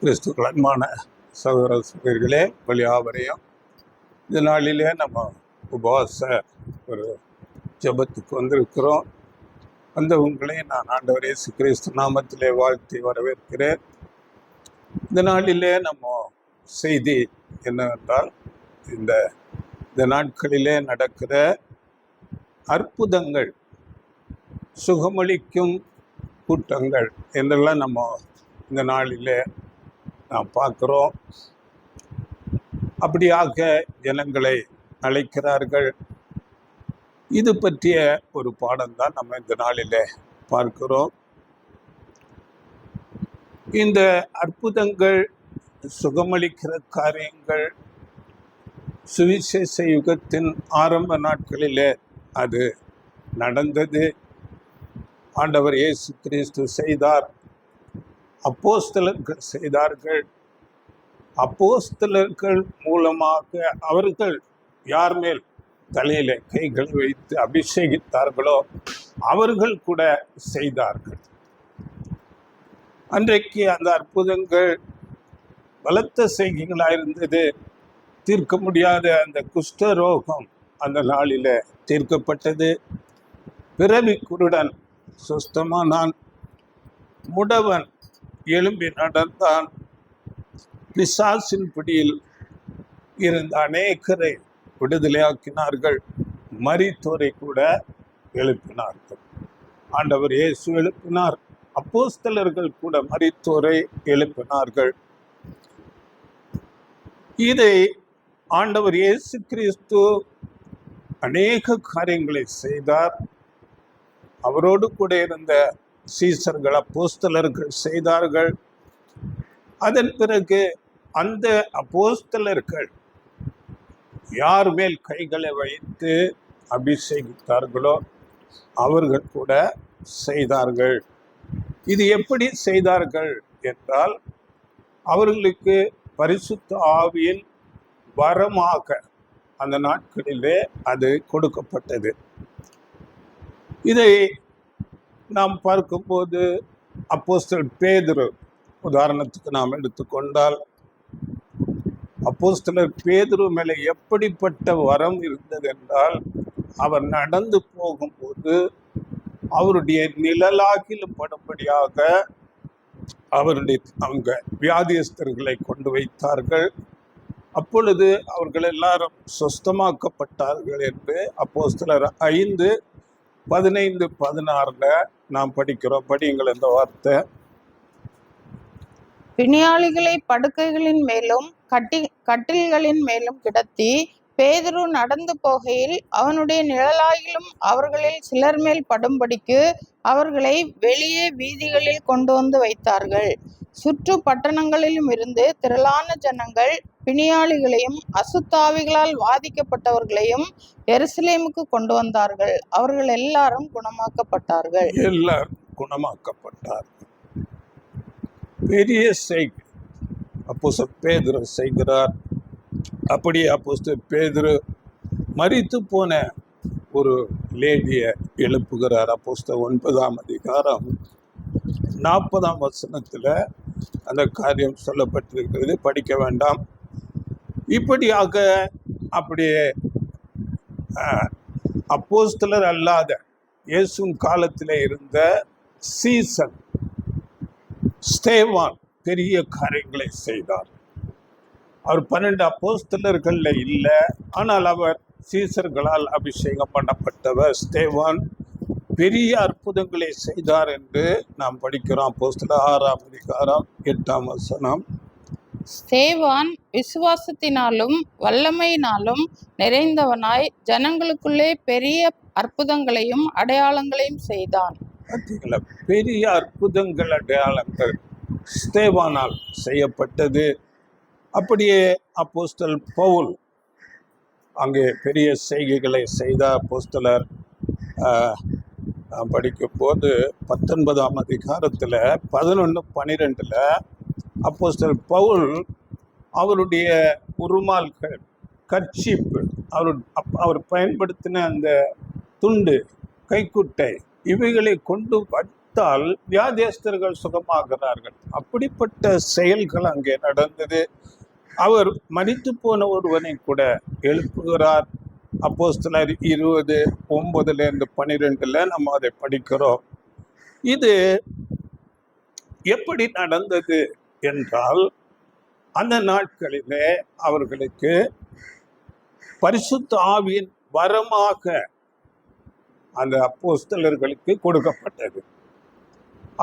கிறிஸ்துக்கள் அன்பான சகோதர சகோதரிகளே, யாவரையும் இந்த நாளிலே நம்ம உபவாச ஒரு ஜெபத்துக்கு வந்திருக்கிறோம். அந்த உங்களை நான் ஆண்டவர் இயேசு கிறிஸ்து நாமத்திலே வாழ்த்தி வரவேற்கிறேன். இந்த நாளிலே நம்ம செய்தி என்னவென்றால், இந்த நாட்களிலே நடக்கிற அற்புதங்கள், சுகமளிக்கும் கூட்டங்கள் என்றெல்லாம் நம்ம இந்த நாளிலே நாம் பார்க்குறோம். அப்படியாக ஜனங்களை அழைக்கிறார்கள். இது பற்றிய ஒரு பாடம் தான் நம்ம இந்த நாளிலே பார்க்கிறோம். இந்த அற்புதங்கள், சுகமளிக்கிற காரியங்கள் சுவிசேஷ யுகத்தின் ஆரம்ப நாட்களிலே அது நடந்தது. ஆண்டவர் இயேசு கிறிஸ்து செய்தார், அப்போஸ்தலர்கள் செய்தார்கள். அப்போஸ்தலர்கள் மூலமாக அவர்கள் யார் மேல் தலையில கைகளை வைத்து அபிஷேகித்தார்களோ அவர்கள் கூட செய்தார்கள். அன்றைக்கு அந்த அற்புதங்கள் பலத்த செய்கைகளாயிருந்தது. தீர்க்க முடியாத அந்த குஷ்டரோகம் அந்த நாளில தீர்க்கப்பட்டது. பிறவி குருடன் சுஸ்தமானான், முடவன் எழும்பி நடந்தான். பிசாசின் பிடியில் இருந்த அநேகரை விடுதலையாக்கினார்கள். மரித்தோரை கூட எழுப்பினார்கள். ஆண்டவர் இயேசு எழுப்பினார். அப்போஸ்தலர்கள் கூட மரித்தோரை எழுப்பினார்கள். இதை ஆண்டவர் இயேசு கிறிஸ்து அநேக காரியங்களை செய்தார். அவரோடு கூட இருந்த சீசர்கள், அப்போஸ்தலர்கள் செய்தார்கள். அதன் பிறகு அந்த அப்போஸ்தலர்கள் யார் மேல் கைகளை வைத்து அபிஷேகித்தார்களோ அவர்கள் கூட செய்தார்கள். இது எப்படி செய்தார்கள் என்றால், அவர்களுக்கு பரிசுத்த ஆவியின் வரமாக அந்த நாட்களிலே அது கொடுக்கப்பட்டது. இதை நாம் பார்க்கும்போது அப்போஸ்தலர் பேதுரு உதாரணத்துக்கு நாம் எடுத்துக்கொண்டால், அப்போஸ்தலர் பேதுரு மேலே எப்படிப்பட்ட வரம் இருந்தது என்றால், அவர் நடந்து போகும்போது அவருடைய நிழலாகிலும் படும்படியாக அவங்க வியாதியஸ்தர்களை கொண்டு வைத்தார்கள். அப்பொழுது அவர்கள் எல்லாரும் சுஸ்தமாக்கப்பட்டார்கள் என்று அப்போஸ்தலர் 5:15-16 நாம் படிக்கிறோம். படியுங்கள் இந்த வார்த்தை. பிணியாளிகளை படுக்கைகளின் மேலும் கட்டில்களின் மேலும் கிடத்தி பேதுரு நடந்து போகையில் அவனுடைய நிழலாயிலும் அவர்களில் சிலர் மேல் படும்படிக்கு அவர்களை வெளியே வீதிகளில் கொண்டு வந்து வைத்தார்கள். சுற்று பட்டணங்களிலும் இருந்து திரளான ஜனங்கள் பிணியாளிகளையும் அசுத்தாவிகளால் வாதிக்கப்பட்டவர்களையும் எருசலேமுக்கு கொண்டு வந்தார்கள். அவர்கள் எல்லாரும் குணமாக்கப்பட்டார்கள். பெரிய செய்கை அப்போஸ்தலர் பேதுரு செய்கிறார். அப்படியே அப்போஸ்தலர் பேதுரு மரித்து போன ஒரு லேடியை எழுப்புகிறார். அப்போஸ்தலர் 9:40 அந்த காரியம் சொல்லப்பட்டிருக்கிறது, படிக்க வேண்டாம். இப்படியாக அப்படியே அப்போஸ்தலர் அல்லாத இயேசுவின் காலத்தில் இருந்த சீசன் ஸ்தேவான் பெரிய காரியங்களை செய்தார். அவர் 12 அப்போஸ்தலர்கள்ல இல்லை, ஆனால் அவர் சீசர்களால் அபிஷேகம் பண்ணப்பட்டவர். ஸ்தேவான் பெரிய அற்புதங்களை செய்தார் என்று நாம் படிக்கிறோம். அப்போஸ்தலர் 6:8. ஸ்தேவான் விசுவாசத்தினாலும் வல்லமையினாலும் நிறைந்தவனாய் ஜனங்களுக்குள்ளே பெரிய அற்புதங்களையும் அடையாளங்களையும் செய்தான். பெரிய அற்புதங்கள், அடையாளங்கள் ஸ்தேவானால் செய்யப்பட்டது. அப்படியே அப்போஸ்தலர் பவுல் அங்கே பெரிய செய்கைகளை செய்த அப்போஸ்தலர் படிக்கும் போது 19 11-12 அப்போஸ்தலர் பவுல் அவருடைய உருமால்கள், கர்ச்சீப், அவர் பயன்படுத்தின அந்த துண்டு, கைக்குட்டை, இவைகளை கொண்டு ஜெபித்தால் வியாதியஸ்தர்கள் சுகமாகிறார்கள். அப்படிப்பட்ட செயல்கள் அங்கே நடந்தது. அவர் மரித்து போன ஒருவனை கூட எழுப்புகிறார். அப்போஸ்தலர் 20:9-12 நம்ம அதை படிக்கிறோம். இது எப்படி நடந்தது என்றால், அந்த நாட்களிலே அவர்களுக்கு பரிசுத்த ஆவியின் வரமாக அந்த அப்போஸ்தலர்களுக்கு கொடுக்கப்பட்டது.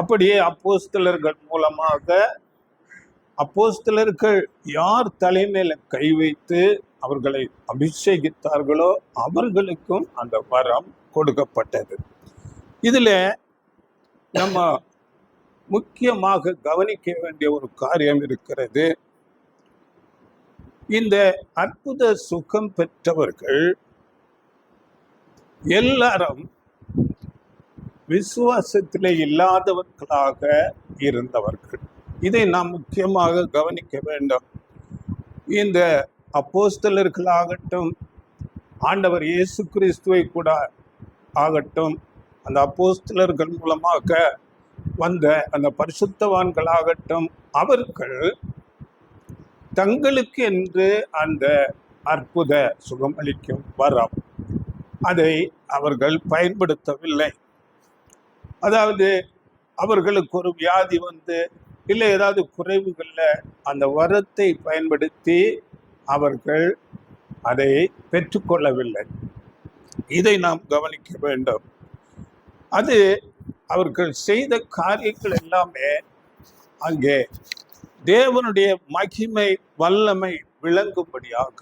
அப்படியே அப்போஸ்தலர்கள் மூலமாக அப்போஸ்தலர்கள் யார் தலைமையில கை வைத்து அவர்களை அபிஷேகித்தார்களோ அவர்களுக்கும் அந்த வரம் கொடுக்கப்பட்டது. இதுல நம்ம முக்கியமாக கவனிக்க வேண்டிய ஒரு காரியம் இருக்கிறது. இந்த அற்புத சுகம் பெற்றவர்கள் எல்லாரும் விசுவாசத்திலே இல்லாதவர்களாக இருந்தவர்கள். இதை நாம் முக்கியமாக கவனிக்க வேண்டும். இந்த அப்போஸ்தலர்களாகட்டும், ஆண்டவர் இயேசு கிறிஸ்துவை கூட ஆகட்டும், அந்த அப்போஸ்தலர்கள் மூலமாக வந்த அந்த பரிசுத்தவான்களாகட்டும், அவர்கள் தங்களுக்கு என்று அந்த அற்புத சுகமளிக்கும் வரம் அதை அவர்கள் பயன்படுத்தவில்லை. அதாவது அவர்களுக்கு ஒரு வியாதி வந்து இல்லை ஏதாவது குறைவுகள்ல அந்த வரத்தை பயன்படுத்தி அவர்கள் அதை பெற்றுக்கொள்ளவில்லை. இதை நாம் கவனிக்க வேண்டும். அது அவர்கள் செய்த காரியங்கள் எல்லாமே அங்கே தேவனுடைய மகிமை வல்லமை விளங்கும்படியாக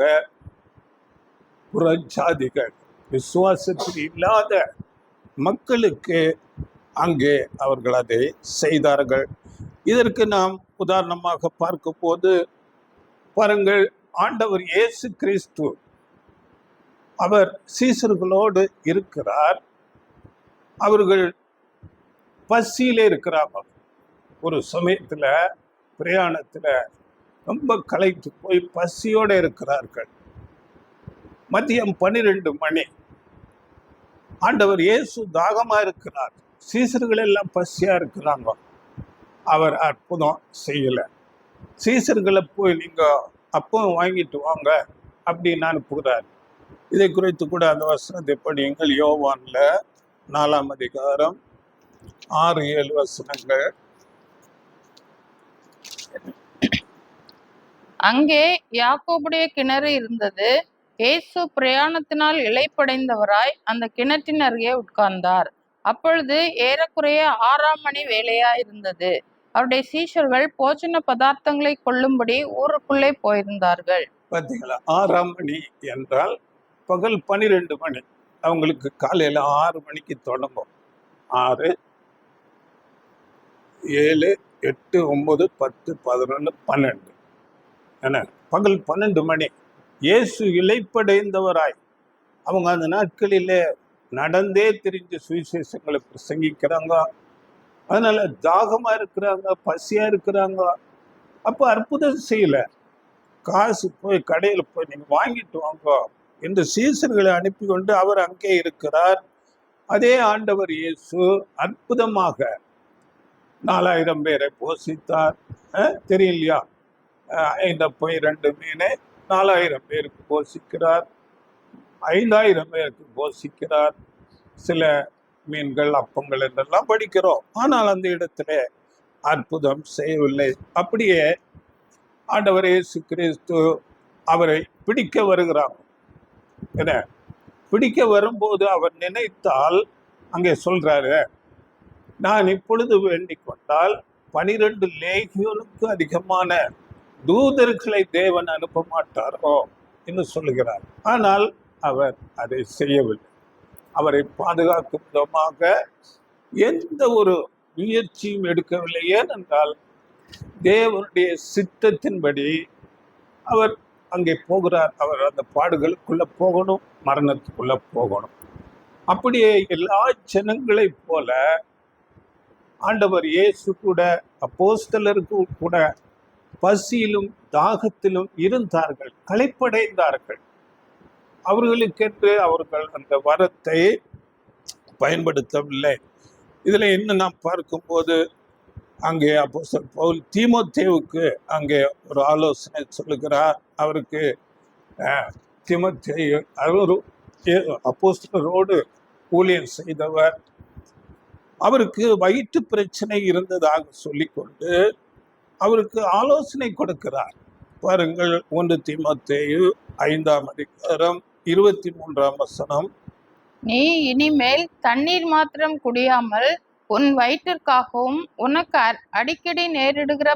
புறஜாதிகள் விசுவாசத்தில் இல்லாத மக்களுக்கு அங்கே அவர்கள் அதை செய்தார்கள். இதற்கு நாம் உதாரணமாக பார்க்கும் போது பாருங்கள், ஆண்டவர் இயேசு கிறிஸ்து அவர் சீசர்களோடு இருக்கிறார். அவர்கள் பசியிலே இருக்கிறாங்க. ஒரு சமயத்துல பிரயாணத்துல ரொம்ப களைத்து போய் பசியோட இருக்கிறார்கள். மதியம் 12 மணி. ஆண்டவர் இயேசு தாகமா இருக்கிறார். சீசர்கள் எல்லாம் பசியா இருக்கிறாங்க. அவர் அற்புதம் செய்யல. சீசர்களை போய் நீங்க அப்பம் வாங்கிட்டு வாங்க அப்படின்னு அனுப்புகிறார். இதை குறித்து கூட அந்த வசனத்தை படியுங்கள். யோவான்ல 4ஆம் அதிகாரம் 6-7 வசனங்கள். அங்கே யாக்கோபுடைய கிணறு இருந்தது. இயேசு பிரயாணத்தினால் இளைப்படைந்தவராய் அந்த கிணற்றின் அருகே உட்கார்ந்தார். அப்பொழுது ஏறக்குறைய 6ஆம் மணி வேளையாயிருந்தது. அவருடைய சீஷர்கள் போஜன பதார்த்தங்களை கொள்ளும்படி ஊருக்குள்ளே போயிருந்தார்கள். பார்த்தீங்களா, 6ஆம் மணி என்றால் பகல் 12 மணி. அவங்களுக்கு காலையில 6 மணிக்கு தொடங்கும். 6, 7, 8, 9, 10, 11, 12 என்ன, பகல் 12 மணி. இயேசு இளைப்படைந்தவராய் அவங்க அந்த நாட்களிலே நடந்தே திரிஞ்சு சுவிசேஷங்களை பிரசங்கிக்கிறாங்க. அதனால தாகமா இருக்கிறாங்க, பசியா இருக்கிறாங்க. அப்ப அற்புதம் செய்யல. காசு போய் கடையில போய் நீங்க வாங்கிட்டு வாங்க என்று சீசர்களை அனுப்பி கொண்டு அவர் அங்கே இருக்கிறார். அதே ஆண்டவர் இயேசு அற்புதமாக 4000 பேரை போஷித்தார். தெரியலையா, 5 அப்பம் 2 மீனை 4000 பேருக்கு போஷிக்கிறார். 5000 பேருக்கு போஷிக்கிறார். சில மீன்கள் அப்பங்கள் என்றெல்லாம் படிக்கிறோம். ஆனால் அந்த இடத்துல அற்புதம் செய்யவில்லை. அப்படியே ஆண்டவர் இயேசு கிறிஸ்து அவரை பிடிக்க வருகிறார். என்ன, பிடிக்க வரும்போது அவர் நினைத்தால் அங்கே சொல்றாரு, நான் இப்பொழுது வேண்டிக் கொண்டால் 12 லேகியோனுக்கு அதிகமான தூதர்களை தேவன் அனுப்ப மாட்டாரோ என்று சொல்லுகிறார். ஆனால் அவர் அதை செய்யவில்லை. அவரை பாதுகாக்கும் விதமாக எந்த ஒரு முயற்சியும் எடுக்கவில்லை. ஏனென்றால் தேவனுடைய சித்தத்தின்படி அவர் அங்கே போகிறார். அவர் அந்த பாடுகளுக்குள்ள போகணும், மரணத்துக்குள்ள போகணும். அப்படியே எல்லா ஜனங்களை போல ஆண்டவர் இயேசு கூட அப்போஸ்தலருக்கு கூட பசியிலும் தாகத்திலும் இருந்தார்கள், களைப்படைந்தார்கள். அவர்களுக்கென்று அவர்கள் அந்த வரத்தை பயன்படுத்தவில்லை. இதுல இன்னும் நாம் பார்க்கும்போது அங்கே அப்போஸ்தலர் பவுல் தீமோத்தேவுக்கு அங்கே ஒரு ஆலோசனை சொல்லுகிறார். அவருக்கு தீமோத்தேயு அவர் அப்போஸ்தலரோடு ஊழியம் செய்தவர். அவருக்கு வயிற்று பிரச்சனை இருந்ததாக சொல்லிக்கொண்டு அவருக்கு ஆலோசனை கொடுக்கிறார். பாருங்கள், 1 தீமோத்தேயு 5:23 நீ இனிமேல் தண்ணீர் மாத்திரம் குடியாமல் உன் வயிற்றிற்காகவும் உனக்கு அடிக்கடி நேரிடுகிற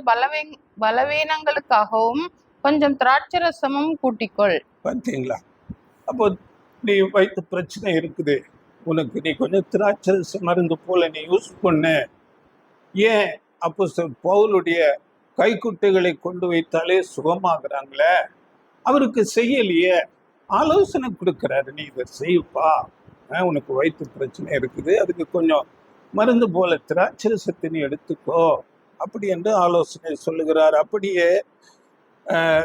பலவீனங்களுக்காகவும் கொஞ்சம் திராட்சரசமும் கூட்டிக்கொள். பார்த்தீங்களா? அப்போ நீ வயிற்று பிரச்சனை இருக்குது, உனக்கு நீ கொஞ்சம் திராட்சரச மருந்து போல நீ யூஸ் பண்ணு. ஏன் அப்போஸ்தலர் பவுலுடைய கைக்குட்டைகளை கொண்டு வைத்தாலே சுகமாகறாங்களே, அவருக்கு செய்யலையே, ஆலோசனை கொடுக்கிறாரு. நீ இதை செய்ப்பா, உனக்கு வயிற்று பிரச்சனை இருக்குது, அதுக்கு கொஞ்சம் மருந்து போல திராட்சரசத்தை நீ எடுத்துக்கோ அப்படி என்று ஆலோசனை சொல்லுகிறார். அப்படியே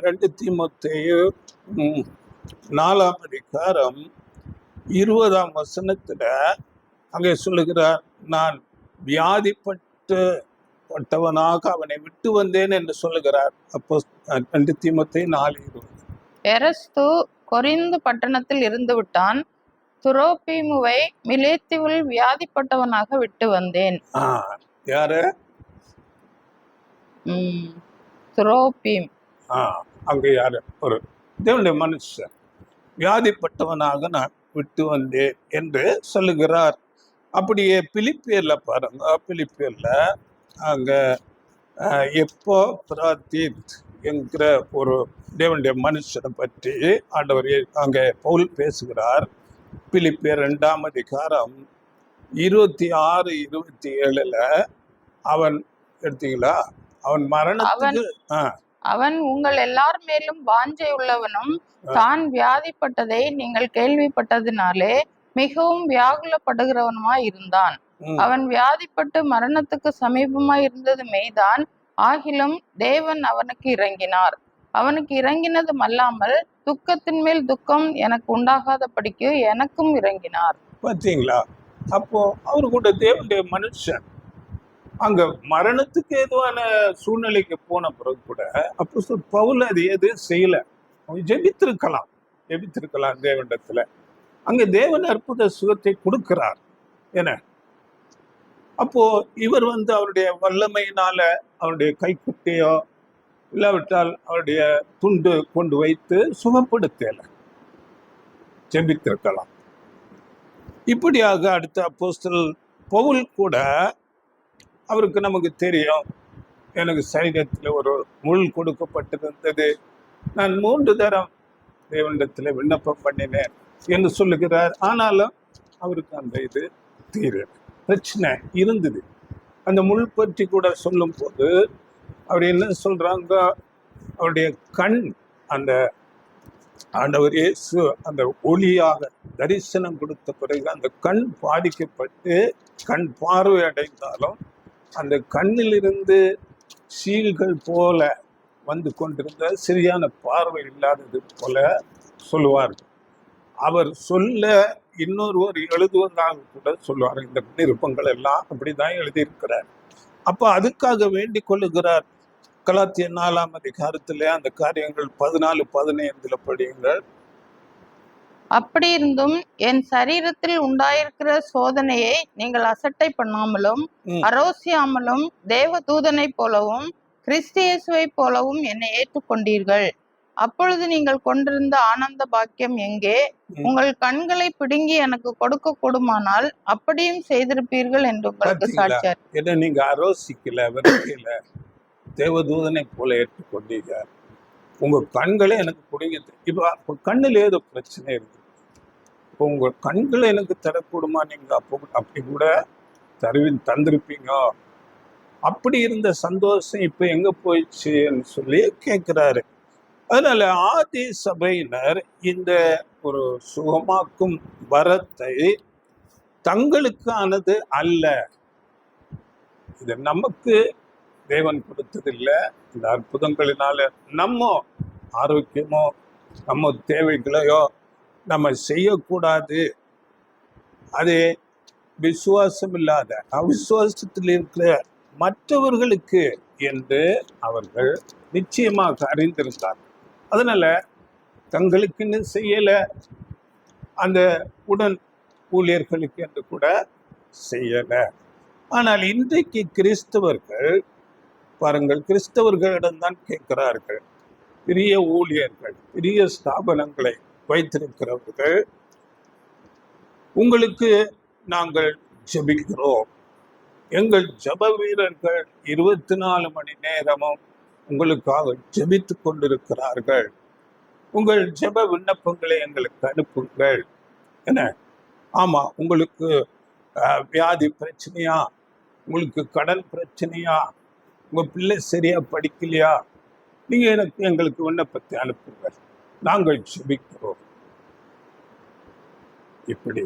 2 தீமோத்தேயு 4:20 அங்கே சொல்லுகிறார், நான் வியாதிப்பட்டவனாக அவனை விட்டு வந்தேன் என்று சொல்லுகிறார். அப்போ 2 தீமோத்தேயு 4:20. எரஸ்து கொரிந்து பட்டணத்தில் இருந்து விட்டான், துரோபீமுவை மிலேத்துவில் வியாதிப்பட்டவனாக விட்டு வந்தேன். யாரு? துரோபீம். அங்க யாரு? ஒரு தேவனுடைய மனுஷன், வியாதிப்பட்டவனாக நான் விட்டு வந்தேன் என்று சொல்லுகிறார். அப்படியே பிலிப்பியர்ல பாருங்க, பிலிப்பியர்ல அங்க எப்போ பிரார்த்தித் என்கிற ஒரு தேவனுடைய மனுஷனை பற்றி ஆண்டவர் அங்கே பவுல் பேசுகிறார். பிலிப்பியர் 2:26-27 அவன் எடுத்தீங்களா? அவன் மரணத்துக்கு அவன் உங்கள் எல்லார் மேலும் வாஞ்சை உள்ளவனும் தான் வியாதிப்பட்டதை நீங்கள் கேள்விப்பட்டதினாலே மிகவும் வியாகுலப்படுகிறவனுமாய் இருந்தான். அவன் வியாதிப்பட்டு மரணத்துக்கு சமீபமாய் இருந்தது மெய்தான், ஆகிலும் தேவன் அவனுக்கு இறங்கினார். அவனுக்கு இறங்கினதும் அல்லாமல் துக்கத்தின் மேல் துக்கம் எனக்கு உண்டாகாதபடிக்கு எனக்கும் இறங்கினார். பார்த்தீங்களா? அப்போ அவரு கூட தேவனுடைய மனுஷன் அங்க மரணத்துக்கு ஏதுவான சூழ்நிலைக்கு போன பிறகு கூட அப்போ பவுல் அது எதுவும் செய்யல. ஜெபித்திருக்கலாம் தேவனிடத்துல. அங்க தேவன் அற்புத சுகத்தை கொடுக்கிறார். என்ன, அப்போ இவர் அவருடைய வல்லமையினால அவருடைய கைக்குட்டையோ இல்லாவிட்டால் அவருடைய துண்டு கொண்டு வைத்து சுகப்படுத்தல, ஜெபித்திருக்கலாம். இப்படியாக அடுத்த அப்போஸ்தலர் பவுல் கூட அவருக்கு நமக்கு தெரியும், எனக்கு சரீரத்தில் ஒரு முள் கொடுக்கப்பட்டிருந்தது, நான் 3 தரம் தேவனிடத்தில் விண்ணப்பம் பண்ணினேன் என்று சொல்லுகிறார். ஆனாலும் அவருக்கு அந்த இது பிரச்சனை இருந்தது. அந்த முள் பற்றி கூட சொல்லும் போது அவர் என்ன சொல்றாங்க, அவருடைய கண் அந்த ஆண்டவர் இயேசு அந்த ஒளியாக தரிசனம் கொடுத்த பிறகு அந்த கண் பாதிக்கப்பட்டு கண் பார்வை அடைந்தாலும் அந்த கண்ணிலிருந்து சீல்கள் போல வந்து கொண்டிருந்த சரியான பார்வை இல்லாதது போல சொல்லுவார்கள். அவர் சொல்ல இன்னொருவர் எழுதுவதாக கூட சொல்லுவார். இந்த நிருப்பங்கள் எல்லாம் அப்படிதான் எழுதியிருக்கிறார். அப்ப அதுக்காக வேண்டிக் கொள்ளுகிறார். கலாத்தியர் 4:அதிகாரத்துல அந்த காரியங்கள் 14-15 படியுங்கள். அப்படி இருந்தும் என் சரீரத்தில் உண்டாயிருக்கிற சோதனையை நீங்கள் அசட்டை பண்ணாமலும் அரோசியாமலும் தேவ தூதனை போலவும் கிறிஸ்தியேசுவை போலவும் என்னை ஏற்றுக்கொண்டீர்கள். அப்பொழுது நீங்கள் கொண்டிருந்த ஆனந்த பாக்கியம் எங்கே? உங்கள் கண்களை பிடுங்கி எனக்கு கொடுக்க கூடுமானால் அப்படியும் செய்திருப்பீர்கள் என்று உங்களுக்கு சாட்சியார். என்ன, நீங்க அரோசிக்கல, வெறுக்கல, தேவதூதனை போல ஏற்றுக்கொண்டீங்க. உங்க கண்களை எனக்கு பிடிங்க. இப்ப கண்ணுல ஏதோ பிரச்சனை இருக்கு, இப்போ உங்க கண்களை எனக்கு தரக்கூடுமா? நீங்க அப்படி கூட தந்திருப்பீங்க. அப்படி இருந்த சந்தோஷம் இப்ப எங்க போயிடுச்சுன்னு சொல்லி கேட்கிறாரு. அதனால ஆதி சபையினர் இந்த ஒரு சுகமாக்கும் வரத்தை தங்களுக்கானது அல்ல, இது நமக்கு தேவன் கொடுத்ததில்லை. இந்த அற்புதங்களினால நம்ம ஆரோக்கியமோ நம்ம தேவைகளையோ நம்ம செய்யக்கூடாது. அது விசுவாசம் இல்லாத அவிசுவாசத்தில் இருக்கிற மற்றவர்களுக்கு என்று அவர்கள் நிச்சயமாக அறிந்திருந்தார். அதனால தங்களுக்குன்னு செய்யல, அந்த உடன் ஊழியர்களுக்கு என்று கூட செய்யல. ஆனால் இன்றைக்கு கிறிஸ்தவர்கள் பாருங்கள், கிறிஸ்தவர்களிடம்தான் கேட்கிறார்கள். பெரிய ஊழியர்கள், பெரிய ஸ்தாபனங்களை வைத்திருக்கிறவர்கள், உங்களுக்கு நாங்கள் ஜெபிக்கிறோம், எங்கள் ஜெப வீரர்கள் 24 மணி நேரமும் உங்களுக்காக ஜெபித்து கொண்டிருக்கிறார்கள், உங்கள் ஜெப விண்ணப்பங்களை எங்களுக்கு அனுப்புங்கள் என்ன. ஆமா, உங்களுக்கு வியாதி பிரச்சனையா, உங்களுக்கு கடன் பிரச்சனையா, உங்க பிள்ளை சரியா படிக்கலையா, நீங்க எங்களுக்கு விண்ணப்பத்தை அனுப்புங்கள், நாங்கள் ஜெபிக்கிறோம். இப்படி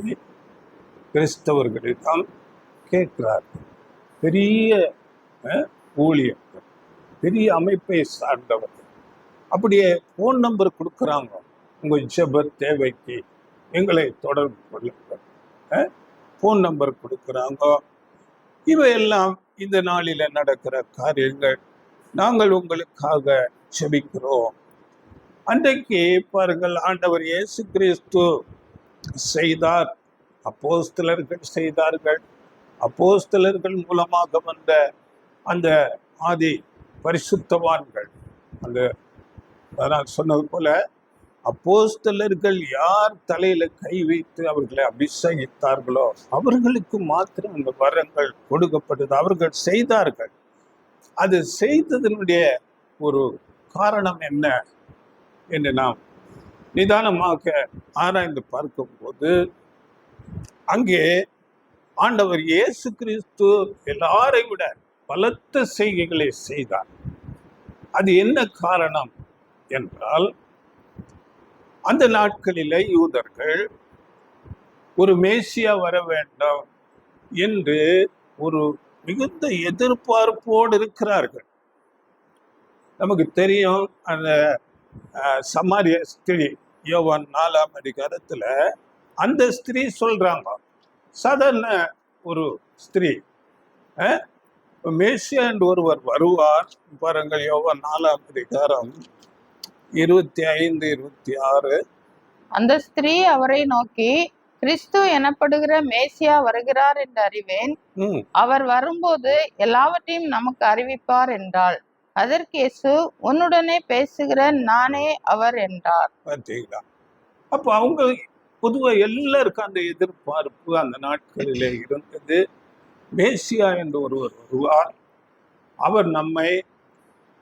கிறிஸ்தவர்களிடம் கேட்கிறார்கள். பெரிய ஊழியர்கள், பெரிய அமைப்பை சார்ந்தவர்கள் அப்படியே ஃபோன் நம்பர் கொடுக்குறாங்க, உங்க ஜெப தேவைக்கு எங்களை தொடர்பு கொள்ளுங்கள், ஃபோன் நம்பர் கொடுக்குறாங்க. இவையெல்லாம் இந்த நாளில நடக்கிற காரியங்கள். நாங்கள் உங்களுக்காக ஜெபிக்கிறோம். அன்றைக்கு பாருங்கள், ஆண்டவர் இயேசு கிறிஸ்து செய்தார், அப்போஸ்தலர்கள் செய்தார்கள். அப்போஸ்தலர்கள் மூலமாக வந்த அந்த ஆதி பரிசுத்தவான்கள், அந்த நான் சொன்னது போல அப்போஸ்தலர்கள் யார் தலையில கை வைத்து அவர்களை அபிஷேகித்தார்களோ அவர்களுக்கு மாத்திரம் அந்த வரங்கள் கொடுக்கப்பட்டது. அவர்கள் செய்தார்கள். அது செய்ததனுடைய ஒரு காரணம் என்ன என்று நாம் நிதானமாக ஆராய்ந்து பார்க்கும்போது, அங்கே ஆண்டவர் இயேசு கிறிஸ்து எல்லாரை விட பலத்த செய்கைகளை செய்தார். அது என்ன காரணம் என்றால், அந்த நாட்களில யூதர்கள் ஒரு மேசியா வர வேண்டும் என்று ஒரு மிகுந்த எதிர்பார்ப்போடு இருக்கிறார்கள். நமக்கு தெரியும், அந்த சமாரிய ஸ்திரீ யோவான் 4ஆம் அதிகாரத்துல அந்த ஸ்திரீ சொல்றாங்க, சாதாரண ஒரு ஸ்திரீ, மேசியா என்று ஒருவர் வருவார். பாருங்கள், யோவான் 4ஆம் அதிகாரம் 25, 26. அந்த ஸ்திரீ அவரை நோக்கி, கிறிஸ்து எனப்படுகிற மேசியா வருகிறார் என்று அறிவேன், அவர் வரும்போது எல்லாவற்றையும் நமக்கு அறிவிப்பார் என்றாள். அதற்கு இயேசு, உன்னுடனே பேசுகிற நானே அவர் என்றார். பார்த்தீங்களா? அப்ப அவங்க பொதுவா எல்லாருக்கும் அந்த எதிர்பார்ப்பு அந்த நாட்களிலே இருந்தது. மேசியா என்று ஒருவர் வருவார், அவர் நம்மை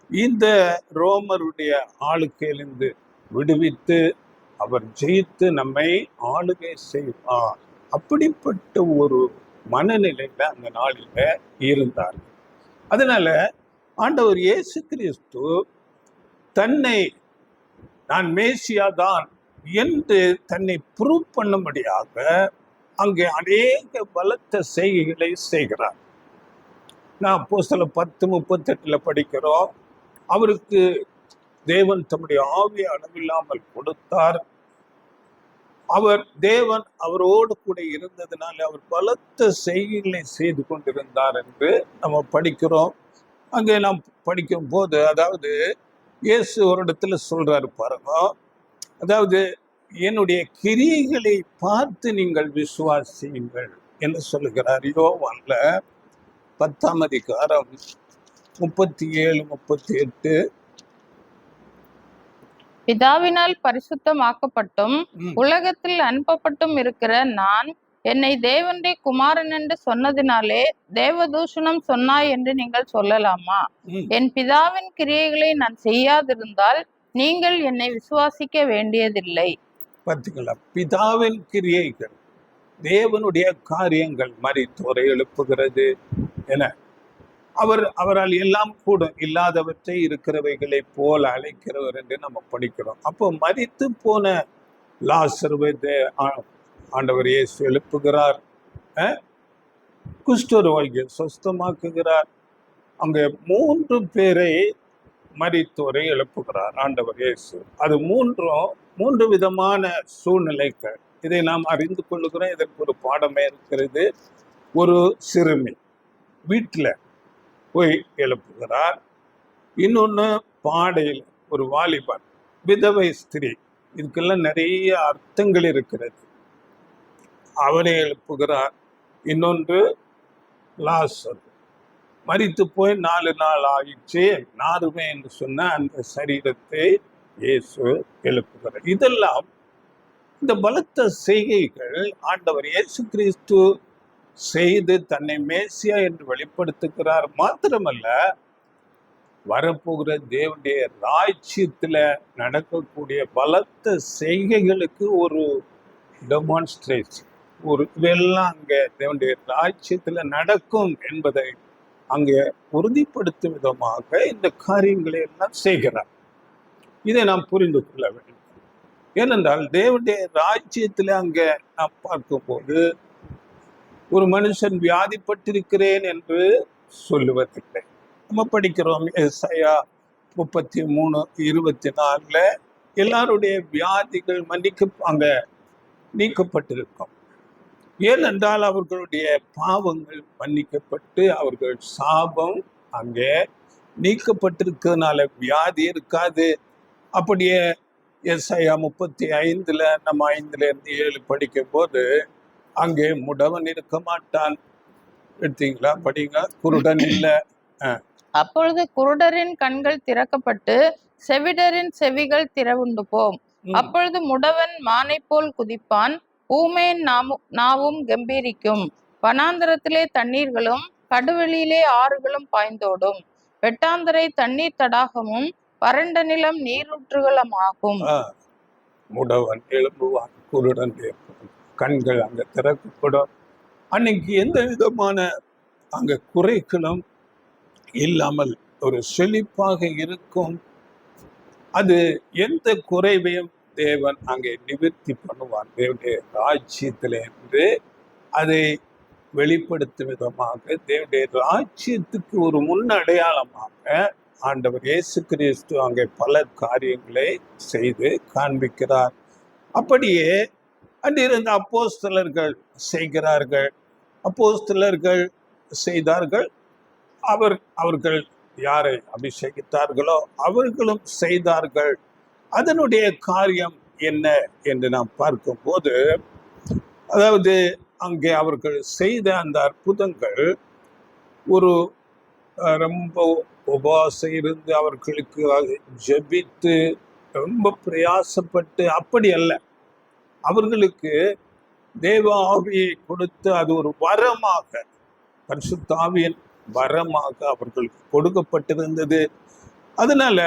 இந்த ரோமருடைய ஆளுக்கையிலிருந்து விடுவித்து அவர் ஜெயித்து நம்மை ஆளுகை செய்வார். அப்படிப்பட்ட ஒரு மனநிலையில அந்த நாளில இருந்தார்கள். அதனால ஆண்டவர் இயேசு கிறிஸ்து தன்னை நான் மேசியா தான் என்று தன்னை ப்ரூவ் பண்ணும்படியாக அங்கே அநேக பலத்த செய்கைகளை செய்கிறார். நான் அப்போஸ்தலர் 10:38 படிக்கிறோம், அவருக்கு தேவன் தம்முடைய ஆவியை அளவில்லாமல் கொடுத்தார். அவர் தேவன் அவரோடு கூட இருந்ததுனால அவர் பலத்த செய்கைகளை செய்து கொண்டிருந்தார் என்று நம்ம படிக்கிறோம். அங்கே நாம் படிக்கும் போது, அதாவது இயேசு ஒரு இடத்துல சொல்றாரு பாருங்க, அதாவது என்னுடைய கிரியைகளை பார்த்து நீங்கள் விசுவாசியுங்கள் என்று சொல்லுகிறார். யோவான்ல 10ஆம் அதிகாரம் 37, 38. பிதாவினால் பரிசுத்தமாக்கப்பட்டும் உலகத்தில் அனுப்பப்பட்டும் இருக்கிற நான் என்னை தேவனுடைய குமாரன் என்று சொன்னதினாலே தேவதூஷணம் சொன்னாய் என்று நீங்கள் சொல்லலாமா? என் பிதாவின் கிரியைகளை நான் செய்யாதிருந்தால் நீங்கள் என்னை விசுவாசிக்க வேண்டியதில்லை. பார்த்தீங்களா? பிதாவின் கிரியைகள், தேவனுடைய காரியங்கள், மரித்தோரை எழுப்புகிறது என அவரால் எல்லாம் கூடும், இல்லாதவற்றை இருக்கிறவைகளை போல அழைக்கிறவர் என்று நம்ம படிக்கிறோம். அப்போ மரித்து போன லாசருவை ஆண்டவர் இயேசு எழுப்புகிறார், குஷ்டரோகியை சுஸ்தமாக்குகிறார். அங்கே 3 பேரை மரித்தோரை எழுப்புகிறார் ஆண்டவர் இயேசு. அது 3 விதமான சூழ்நிலைகள். இதை நாம் அறிந்து கொள்ளுகிறோம். இதற்கு ஒரு பாடமே இருக்கிறது. ஒரு சிறுமி வீட்டில் போய் எழுப்புகிறார். இன்னொன்று பாடையில் ஒரு வாலிபன், விதவை ஸ்திரீ. இதுக்கெல்லாம் நிறைய அர்த்தங்கள் இருக்கிறது. அவனை எழுப்புகிறார். இன்னொன்று லாசர், மரித்து போய் 4 நாள் ஆயிடுச்சு, நாருமே என்று சொன்ன அந்த சரீரத்தை இயேசு எழுப்புகிறார். இதெல்லாம் இந்த பலத்த செய்கைகள் ஆண்டவர் இயேசு கிறிஸ்து செய்து தன்னை மேசியா என்று வெளிப்படுத்துகிறார். மாத்திரமல்ல, வரப்போகிற தேவனுடைய ராஜ்யத்துல நடக்கக்கூடிய பலத்த செய்கைகளுக்கு ஒரு டெமான்ஸ்ட்ரேஷன், ஒரு இதெல்லாம் அங்க தேவனுடைய ராஜ்யத்துல நடக்கும் என்பதை அங்கே உறுதிப்படுத்தும் விதமாக இந்த காரியங்களை எல்லாம் செய்கிறார். இதை நாம் புரிந்து கொள்ள வேண்டும். ஏனென்றால் தேவனுடைய ராஜ்யத்துல அங்க நாம் பார்க்கும்போது ஒரு மனுஷன் வியாதிப்பட்டிருக்கிறேன் என்று சொல்லுவதில்லை. நம்ம படிக்கிறோம் எசாயா 33:24 எல்லாருடைய வியாதிகள் அங்க நீக்கப்பட்டிருக்கும். ஏனென்றால் அவர்களுடைய பாவங்கள் மன்னிக்கப்பட்டு அவர்கள் சாபம் அங்கே நீக்கப்பட்டிருக்கிறதுனால வியாதி இருக்காது. அப்படியே எசாயா 35 நம்ம 5-7 படிக்கும் போது அங்கே முடவன் இருக்க மாட்டான். எடுத்தீங்களா? படிங்க. குருடன் இல்லை. அப்பொழுது குருடரின் கண்கள் திறக்கப்பட்டு செவிடரின் செவிகள் திறவுண்டு போம். அப்பொழுது முடவன் மானை போல் குதிப்பான், ஊமையின் நாவும் கம்பீரிக்கும். வனாந்தரத்திலே தண்ணீர்களும் கடுவெளியிலே ஆறுகளும் பாய்ந்தோடும். வெட்டாந்தரை தண்ணீர் தடாகமும் வறண்ட நிலம் நீரூற்றுகளுமாகும். முடவன் எழும்புவான், குருடன் கண்கள் அங்க திறக்கப்படும். அன்னைக்கு எந்த விதமான அங்க குறைகளும் இல்லாமல் ஒரு செழிப்பாக இருக்கும். அது எந்த குறைவையும் தேவன் அங்கே நிவர்த்தி பண்ணுவார் தேவனுடைய ராஜ்யத்தில் என்று அதை வெளிப்படுத்தும் விதமாக தேவனுடைய ராஜ்யத்துக்கு ஒரு முன்னடையாளமாக ஆண்டவர் இயேசு கிறிஸ்து அங்கே பல காரியங்களை செய்து காண்பிக்கிறார். அப்படியே அன்றிருந்த அப்போஸ்தலர்கள் செய்கிறார்கள். அப்போஸ்தலர்கள் செய்தார்கள். அவர்கள் யாரை அபிஷேகித்தார்களோ அவர்களும் செய்தார்கள். அதனுடைய காரியம் என்ன என்று நாம் பார்க்கும்போது, அதாவது அங்கே அவர்கள் செய்த அந்த அற்புதங்கள் ஒரு ரொம்ப உபவாசம் இருந்து அவர்களுக்கு ஜெபித்து ரொம்ப பிரயாசப்பட்டு அப்படி அல்ல, அவர்களுக்கு தேவ ஆவியை கொடுத்து அது ஒரு வரமாக, பரிசுத்த ஆவியின் வரமாக அவர்களுக்கு கொடுக்கப்பட்டிருந்தது. அதனால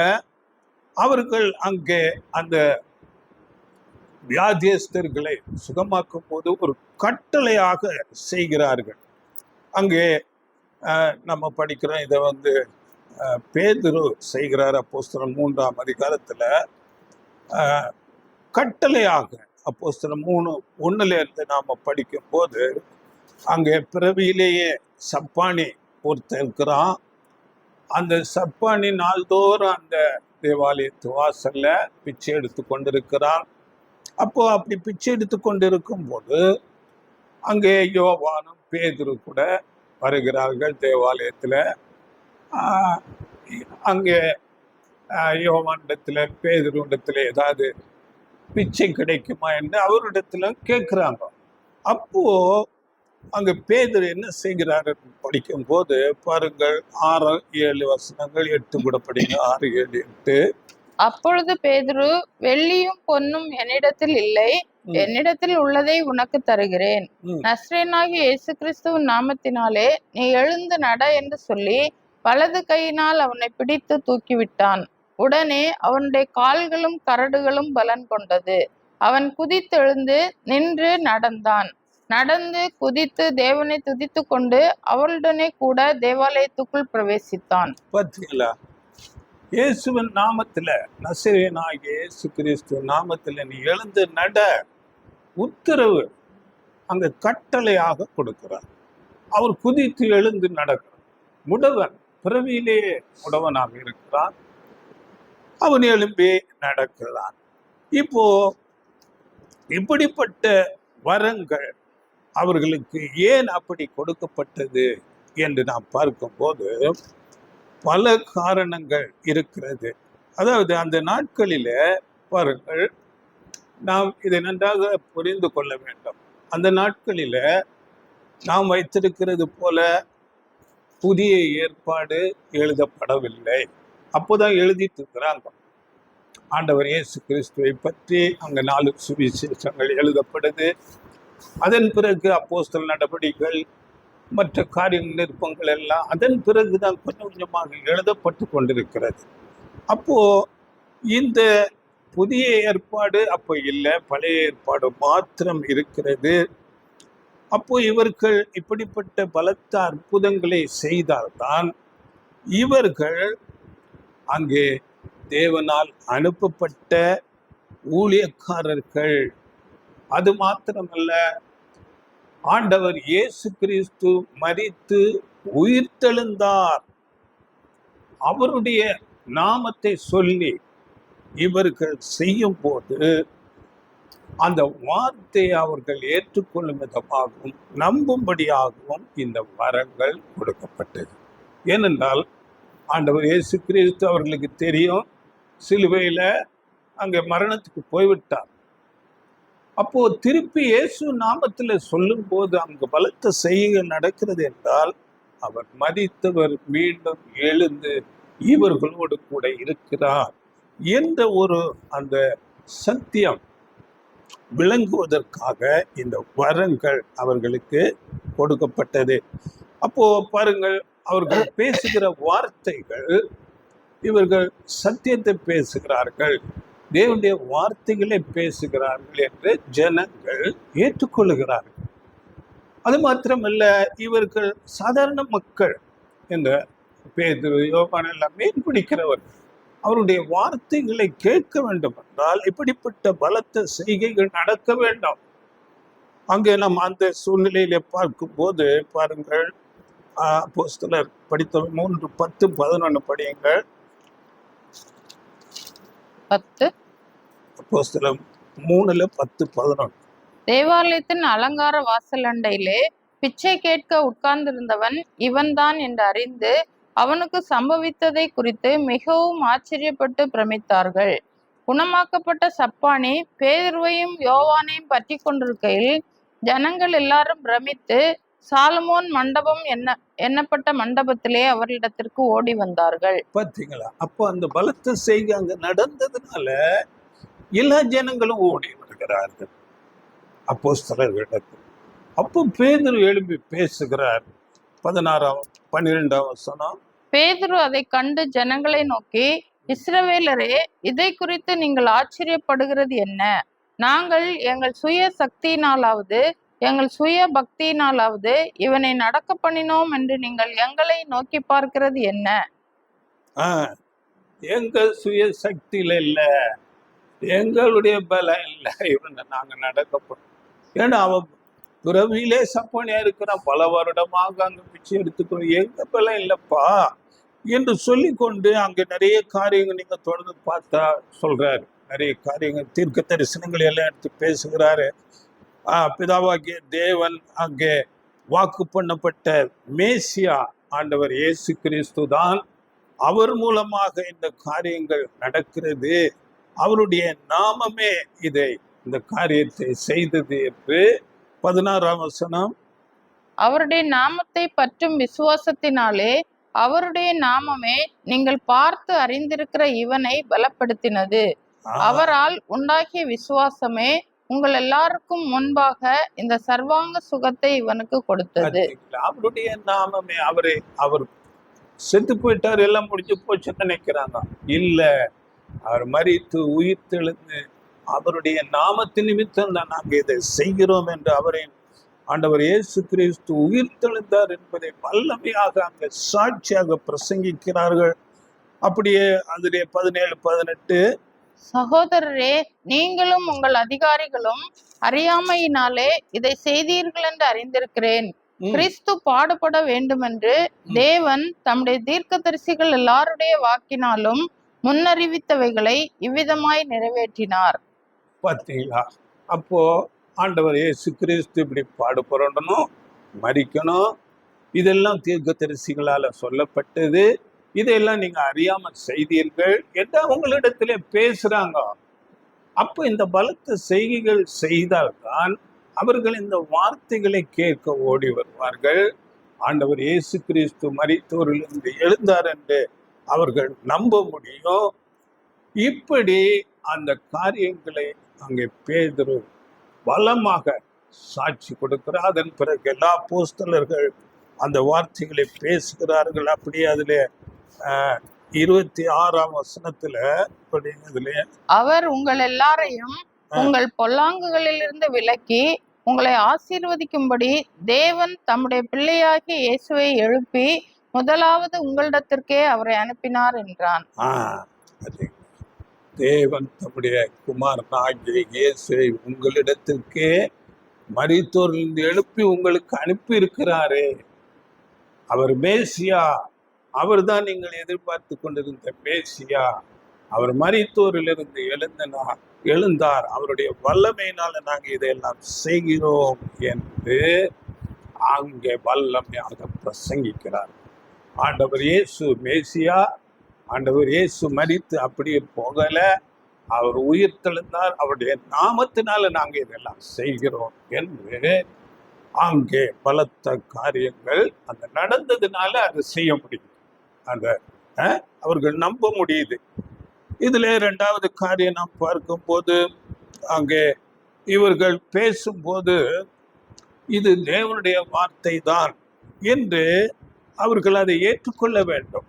அவர்கள் அங்கே அந்த வியாதியஸ்தர்களை சுகமாக்கும் போது ஒரு கட்டளையாக செய்கிறார்கள். அங்கே நம்ம படிக்கிறோம், இதை பேதுரு செய்கிறார். அப்போஸ்தலர் 3ஆம் அதிகாரத்துல கட்டளையாக அப்போஸ்தலர் 3:1 நாம படிக்கும் போது அங்கே பிறவியிலேயே சப்பானி ஒருத்தர் இருக்கிறான். அந்த சப்பானி நாள்தோறும் அந்த தேவாலயத்து வாசல்ல பிச்சை எடுத்து கொண்டிருக்கிறான். அப்போ அப்படி பிச்சை எடுத்து கொண்டிருக்கும் போது அங்கே யோவானும் பேதுரு கூட வருகிறார்கள் தேவாலயத்துல. அங்கே யோவானிடத்துல பேதுருவிடத்துல ஏதாவது பிச்சை கிடைக்குமா என்று அவரிடத்துல கேட்கிறாங்க. அப்போ அங்க பேதுரு என்ன செய்கிறாரு படிக்கும் போது பாருங்கள், 6-7 வசனங்கள், 8 கூட படிங்க. 6-7-8. அப்பொழுது பேதுரு, வெள்ளியும் பொன்னும் என்னிடத்தில் இல்லை, என்னிடத்தில் உள்ளதை உனக்கு தருகிறேன். நஸ்ரேனாகிய இயேசு கிறிஸ்துவின் நாமத்தினாலே நீ எழுந்து நட என்று சொல்லி வலது கையினால் அவனை பிடித்து தூக்கிவிட்டான். உடனே அவனுடைய கால்களும் கரடுகளும் பலன் கொண்டது. அவன் குதித்தெழுந்து நின்று நடந்தான். நடந்து குதித்து தேவனை துதித்து கொண்டு அவளுடனே கூட தேவாலயத்துக்குள் பிரவேசித்தான். பார்த்தீங்களா? இயேசுவின் நாமத்துல, நசரேயனாகிய இயேசு கிறிஸ்து நாமத்துல நீ எழுந்து நட உத்தரவு அங்க கட்டளையாக கொடுக்கிறார். அவர் குதித்து எழுந்து நடக்கிறார். முடவன் பிறவியிலேயே முடவனாக இருக்கிறான். அவன் எழும்பி நடக்கிறான். இப்போ இப்படிப்பட்ட வரங்கள் அவர்களுக்கு ஏன் அப்படி கொடுக்கப்பட்டது என்று நாம் பார்க்கும்போது பல காரணங்கள் இருக்கிறது. அதாவது அந்த நாட்களில பாருங்கள், நாம் இதை நன்றாக புரிந்து கொள்ள வேண்டும். அந்த நாட்களில நாம் வைத்திருக்கிறது போல புதிய ஏற்பாடு எழுதப்படவில்லை. அப்போதான் எழுதிட்டு இருக்கிறாங்க. ஆண்டவர் இயேசு கிறிஸ்துவை பற்றி அங்க 4 சுவிசேஷங்கள் எழுதப்படுது. அதன் பிறகு அப்போஸ்தலர் நடபடிகள், மற்ற காரியங்கள், நிருபங்கள் எல்லாம் அதன் பிறகுதான் கொஞ்சம் கொஞ்சமாக எழுதப்பட்டு கொண்டிருக்கிறது. அப்போ இந்த புதிய ஏற்பாடு அப்போ இல்லை, பழைய ஏற்பாடு மாத்திரம் இருக்கிறது. அப்போ இவர்கள் இப்படிப்பட்ட பலத்த அற்புதங்களை செய்தால்தான் இவர்கள் அங்கே தேவனால் அனுப்பப்பட்ட ஊழியக்காரர்கள். அது மாத்திரமல்ல, ஆண்டவர் இயேசு கிறிஸ்து மரித்து உயிர்த்தெழுந்தார், அவருடைய நாமத்தை சொல்லி இவர்கள் செய்யும் போது அந்த வார்த்தையை அவர்கள் ஏற்றுக்கொள்ளும் விதமாகவும் நம்பும்படியாகவும் இந்த வரங்கள் கொடுக்கப்பட்டது. ஏனென்றால் ஆண்டவர் இயேசு கிறிஸ்து அவர்களுக்கு தெரியும், சிலுவையில அங்கே மரணத்துக்கு போய்விட்டார். அப்போ திருப்பி இயேசு நாமத்தில் சொல்லும் போது அங்கு பலத்த செய்கை நடக்கிறது என்றால், அவர் மரித்தவர் மீண்டும் எழுந்து இவர்களோடு கூட இருக்கிறார் என்ற ஒரு அந்த சத்தியம் விளங்குவதற்காக இந்த வரங்கள் அவர்களுக்கு கொடுக்கப்பட்டது. அப்போ பாருங்கள், அவர்கள் பேசுகிற வார்த்தைகள், இவர்கள் சத்தியத்தை பேசுகிறார்கள், தேவனுடைய வார்த்தைகளை பேசுகிறார்கள் என்று ஜனங்கள் ஏற்றுக்கொள்ளுகிறார்கள். அது மாத்திரமல்ல, இவர்கள் சாதாரண மக்கள், இந்த பேதுரு, யோவான் எல்லாம் மீன் பிடிக்கிறவர்கள். அவருடைய வார்த்தைகளை கேட்க வேண்டும் என்றால் இப்படிப்பட்ட பலத்த செய்கைகள் நடக்க வேண்டும். அங்கே நாம் அந்த சூழ்நிலையில பார்க்கும்போது பாருங்கள், அப்போஸ்தலர் படித்த 3:10-11 படியுங்கள். 10 அப்போஸ்தலர் 3:10-11. தேவாலயத்தின் அலங்கார வாசலண்டையிலே பிச்சை கேட்க உட்கார்ந்திருந்தவன் இவன்தான் என்று அறிந்து அவனுக்கு சம்பவித்ததை குறித்து மிகவும் ஆச்சரியப்பட்டு பிரமித்தார்கள். குணமாக்கப்பட்ட சப்பானி பேதுருவையும் யோவானையும் பற்றி கொண்டிருக்கையில் ஜனங்கள் எல்லாரும் பிரமித்து சாலமோன் மண்டபம் எண்ணப்பட்ட மண்டபத்திலே அவர்களிடத்திற்கு ஓடி வந்தார்கள். பார்த்தீங்களா? அப்போ அந்த பலத்த செய்கை அங்க நடந்ததுனால எல்லா ஜனங்களும் ஓடி வருகிறார்கள் அப்போஸ்தலர்களிடத்தில். அப்போ பேதுரு எழுப்பி பேசுகிறார். 16-12 பேதுரு அதை கண்டு ஜனங்களை நோக்கி, இஸ்ரவேலரே, இதை குறித்து நீங்கள் ஆச்சரியப்படுகிறது என்ன? நாங்கள் எங்கள் சுய சக்தியினாலாவது எங்கள் சுய பக்தியினாலாவது இவனை நடக்க பண்ணினோம் என்று நீங்கள் எங்களை நோக்கி பார்க்கிறது என்ன? எங்க சுய சக்தியில இல்ல, எங்களுடைய பலம் இல்லை இவனை நாங்க நடக்கப்படும். ஏன்னா அவன் பிறவியிலே சப்பானியா இருக்கிறான், பல வருடமாக அங்க பிச்சை எடுத்துக்கணும், எங்க பலம் இல்லப்பா என்று சொல்லி கொண்டு அங்க நிறைய காரியங்கள் நீங்க தொடர்ந்து பார்த்தா சொல்றாரு. நிறைய காரியங்கள், தீர்க்க தரிசனங்கள் எல்லாம் எடுத்து பேசுகிறாரு. பிதாவாகிய தேவன் அங்கே வாக்கு பண்ணப்பட்ட மேசியா ஆண்டவர் இயேசு கிறிஸ்து தான், அவர் மூலமாக இந்த காரியங்கள் நடக்கிறது, அவருடைய நாமமே இந்த காரியத்தை செய்தது என்று 16 அவருடைய நாமத்தை பற்றும் விசுவாசத்தினாலே அவருடைய நாமமே நீங்கள் பார்த்து அறிந்திருக்கிற இவனை பலப்படுத்தினது. அவரால் உண்டாகிய விசுவாசமே உங்கள் எல்லாருக்கும் முன்பாக இந்த சர்வாங்க சுகத்தை இவனுக்கு கொடுத்தது. அவருடைய நாமமே, அவர் செத்து போயிட்டார், எல்லாம் முடிஞ்சு போச்சுன்னு நினைக்கிறாங்க. இல்ல, அவர் மரித்து உயிர்த்தெழுந்து அவருடைய நாமத்தின் நிமித்தம் தான் நாங்கள் இதை செய்கிறோம் என்று ஆண்டவர் இயேசு கிறிஸ்து உயிர்த்தெழுந்தார் என்பதை வல்லமையாக அங்கே சாட்சியாக பிரசங்கிக்கிறார்கள். அப்படியே அதிலே 17-18 சகோதரரே, நீங்களும் உங்கள் அதிகாரிகளும் அறியாமையினாலே இதை செய்தீர்கள் என்று அறிந்திருக்கிறேன். கிறிஸ்து பாடுபட வேண்டும் என்று தேவன் தம்முடைய தீர்க்கதரிசிகள் எல்லாருடைய வாக்கினாலும் முன்னறிவித்தவைகளை இவ்விதமாய் நிறைவேற்றினார். பார்த்தீங்களா? அப்போ ஆண்டவர் இயேசு கிறிஸ்து இப்படி பாடுபடணும், மரிக்கணும், இதெல்லாம் தீர்க்கதரிசிகளால சொல்லப்பட்டது. இதையெல்லாம் நீங்க அறியாமல் செய்தீர்கள் என்று உங்களிடத்திலே பேசுறாங்க. அப்போ இந்த பலத்த செய்கைகள் செய்தால்தான் அவர்கள் இந்த வார்த்தைகளை கேட்க ஓடி வருவார்கள். ஆண்டவர் இயேசு கிறிஸ்து மரித்தோரிலிருந்து எழுந்தார் என்று அவர்கள் நம்ப முடியும். இப்படி அந்த காரியங்களை அங்கே பேதுரு பலமாக சாட்சி கொடுக்கிறார். அதன் பிறகு எல்லா அப்போஸ்தலர்கள் அந்த வார்த்தைகளை பேசுகிறார்கள். அப்படியே அதுல 26ஆம் வசனத்துல அவர் உங்கள் எல்லாரையும் உங்கள் பொல்லாங்குகளிலிருந்து விலக்கி உங்களை ஆசீர்வதிக்கும்படி தேவன் தம்முடைய பிள்ளையாகிய இயேசுவை எழுப்பி முதலாவது உங்களிடத்திற்கே அவரை அனுப்பினார் என்றான். தேவன் தம்முடைய குமாரனாகிய இயேசுவை உங்களிடத்திற்கே மரித்தோரிலிருந்து எழுப்பி உங்களுக்கு அனுப்பி இருக்கிறாரே. அவர் மேசியா, அவர் தான் நீங்கள் எதிர்பார்த்து கொண்டிருந்த மேசியா. அவர் மரித்தோரிலிருந்து எழுந்தார், அவருடைய வல்லமையினால நாங்கள் இதையெல்லாம் செய்கிறோம் என்று அங்கே வல்லமையாக பிரசங்கிக்கிறார். ஆண்டவர் இயேசு மேசியா, ஆண்டவர் இயேசு மரித்து அப்படியே போகல, அவர் உயிர் தெழுந்தார், அவருடைய நாமத்தினால நாங்கள் இதெல்லாம் செய்கிறோம் என்று அங்கே பலத்த காரியங்கள் அந்த நடந்ததுனால அதை செய்ய முடியும். அந்த அவர்கள் நம்ப முடியுது. இதுல 2வது காரியம் நாம் பார்க்கும்போது, அங்கே இவர்கள் பேசும்போது இது தேவனுடைய வார்த்தை தான் என்று அவர்கள் அதை ஏற்றுக்கொள்ள வேண்டும்.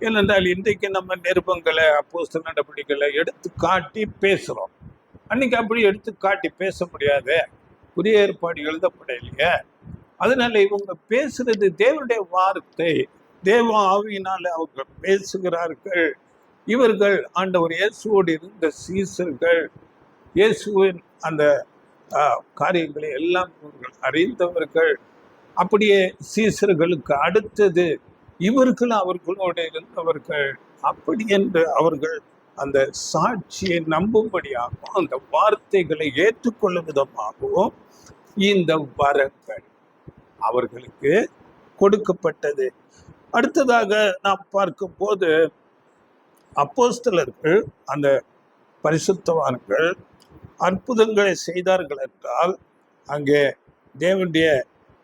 ஏனென்றால் இன்றைக்கு நம்ம நிருபங்களை, அப்போஸ்தலர் நடவடிக்கைகளை எடுத்து காட்டி பேசுறோம். அன்னைக்கு அப்படி எடுத்து காட்டி பேச முடியாது, புதிய ஏற்பாடு எழுதப்படலையே. அதனால இவங்க பேசுறது தேவனுடைய வார்த்தை, தேவ ஆவியினால அவர்கள் பேசுகிறார்கள். இவர்கள் ஆண்டவர் இயேசுவோடு இருந்த சீசர்கள், இயேசுவின் அந்த காரியங்களை எல்லாம் இவர்கள் அறிந்தவர்கள். அப்படியே சீசர்களுக்கு அடுத்தது இவர்கள் அவர்களோடு இருந்தவர்கள். அப்படி என்று அவர்கள் அந்த சாட்சியை நம்பும்படியாகவும் அந்த வார்த்தைகளை ஏற்றுக்கொள்ளும் விதமாகவும் இந்த வரங்கள் அவர்களுக்கு கொடுக்கப்பட்டது. அடுத்ததாக நாம் பார்க்கும்போது அப்போஸ்தலர்கள், அந்த பரிசுத்தவான்கள் அற்புதங்களை செய்தார்கள் என்றால் அங்கே தேவனுடைய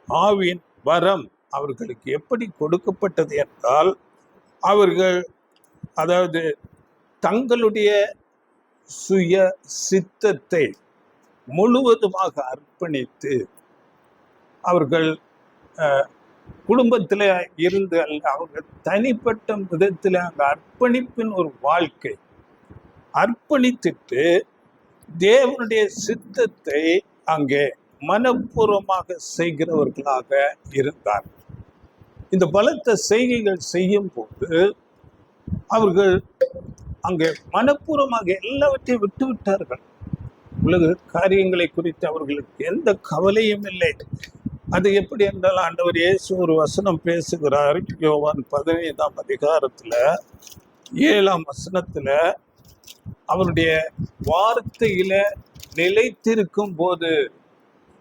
ஆவியின் வரம் அவர்களுக்கு எப்படி கொடுக்கப்பட்டது என்றால், அவர்கள் அதாவது தங்களுடைய சுய சித்தத்தை முழுவதுமாக அர்ப்பணித்து, அவர்கள் குடும்பத்தில் இருந்து அல்ல, அவர்கள் தனிப்பட்ட விதத்தில் அந்த அர்ப்பணிப்பின் ஒரு வாழ்க்கை அர்ப்பணித்துட்டு தேவனுடைய சித்தத்தை அங்கே மனப்பூர்வமாக செய்கிறவர்களாக இருந்தார். இந்த பலத்த செய்கைகள் செய்யும் போது அவர்கள் அங்கே மனப்பூர்வமாக எல்லாவற்றையும் விட்டு விட்டார்கள். உலக காரியங்களை குறித்து அவர்களுக்கு எந்த கவலையும் இல்லை. அது எப்படி என்றால், ஆண்டவர் இயேசு ஒரு வசனம் பேசுகிறார். யோவான் 15ஆம் அதிகாரத்துல 7ஆம் வசனத்துல அவருடைய வார்த்தையில நிலைத்திருக்கும் போது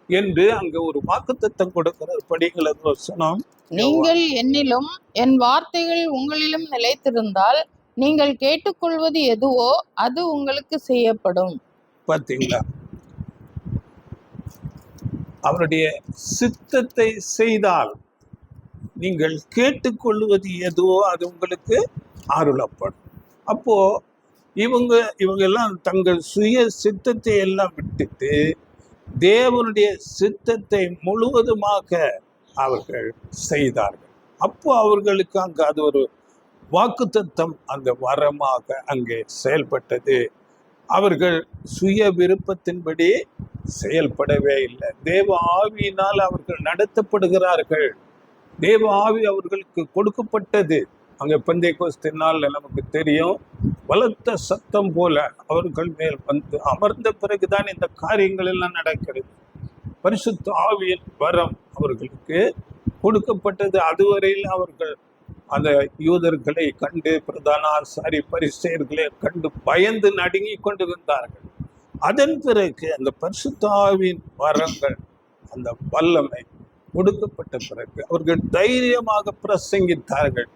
என்று அங்க ஒரு வாக்குத்தத்தம் கொடுக்கிறார். படிங்களது வசனம். நீங்கள் என்னிலும் என் வார்த்தைகள் உங்களிலும் நிலைத்திருந்தால் நீங்கள் கேட்டுக்கொள்வது எதுவோ அது உங்களுக்கு செய்யப்படும். பார்த்தீங்களா, அவருடைய சித்தத்தை செய்தால் நீங்கள் கேட்டுக்கொள்வது எதுவோ அது உங்களுக்கு அருளப்படும். அப்போ இவங்க எல்லாம் தங்கள் சுய சித்தத்தை எல்லாம் விட்டுட்டு தேவனுடைய சித்தத்தை முழுவதுமாக அவர்கள் செய்தார்கள். அப்போ அவர்களுக்கு அங்கு அது ஒரு வாக்குத்தத்தம் அந்த வரமாக அங்கே செயல்பட்டது. அவர்கள் சுய விருப்பத்தின்படி செயல்படவே இல்லை. தேவ ஆவியினால் அவர்கள் நடத்தப்படுகிறார்கள். தேவ ஆவி அவர்களுக்கு கொடுக்கப்பட்டது. அங்கே பெந்தைக்கோஸ்து நாள்ல நமக்கு தெரியும், பலத்த சத்தம் போல அவர்கள் மேல் வந்து அமர்ந்த பிறகுதான் இந்த காரியங்கள் எல்லாம் நடக்கிறது. பரிசுத்த ஆவியின் வரம் அவர்களுக்கு கொடுக்கப்பட்டது. அதுவரையில் அவர்கள் அந்த யூதர்களை கண்டு, பிரதான ஆசாரி பரிசேயர்களை கண்டு பயந்து நடுங்கி கொண்டிருந்தார்கள். அதன் பிறகு அந்த பரிசுத்தாவின் வரங்கள், அந்த வல்லமை கொடுக்கப்பட்ட பிறகு அவர்கள் தைரியமாக பிரசங்கித்தார்கள்.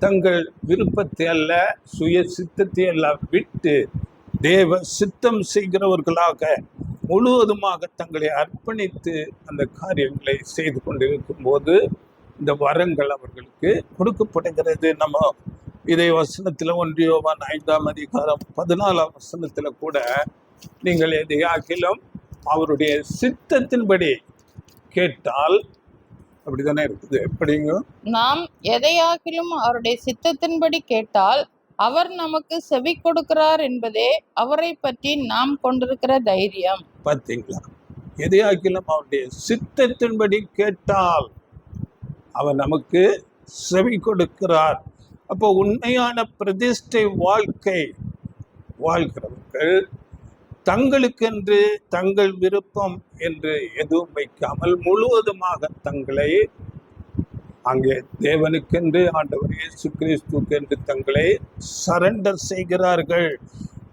தங்கள் விருப்பத்தை அல்ல, சுய சித்தத்தை எல்லாம் விட்டு தேவ சித்தம் செய்கிறவர்களாக முழுவதுமாக தங்களை அர்ப்பணித்து அந்த காரியங்களை செய்து கொண்டிருக்கும் போது இந்த வரங்கள் அவர்களுக்கு கொடுக்கப்படுகிறது. நம்ம இதை வசனத்துல 1 யோவான் 5ஆம் அதிகாரம் 14ஆம் வசனத்துல கூட நீங்கள் எதையாகிலும் அவருடைய சித்தத்தின்படி கேட்டால், அப்படித்தானே இருக்குது. எப்படிங்க? நாம் எதையாகிலும் அவருடைய சித்தத்தின்படி கேட்டால் அவர் நமக்கு செவி கொடுக்கிறார் என்பதே அவரை பற்றி நாம் கொண்டிருக்கிற தைரியம். பார்த்தீங்களா? எதையாகிலும் அவருடைய சித்தத்தின்படி கேட்டால் அவர் நமக்கு செவி கொடுக்கிறார். அப்போ உண்மையான பிரதிஷ்டை வாழ்க்கை வாழ்கிறவர்கள் தங்களுக்கென்று தங்கள் விருப்பம் என்று எதுவும் வைக்காமல் முழுவதுமாக தங்களை அங்கே தேவனுக்கென்று, ஆண்டவர் இயேசு கிறிஸ்துக்கென்று தங்களை சரண்டர் செய்கிறார்கள்.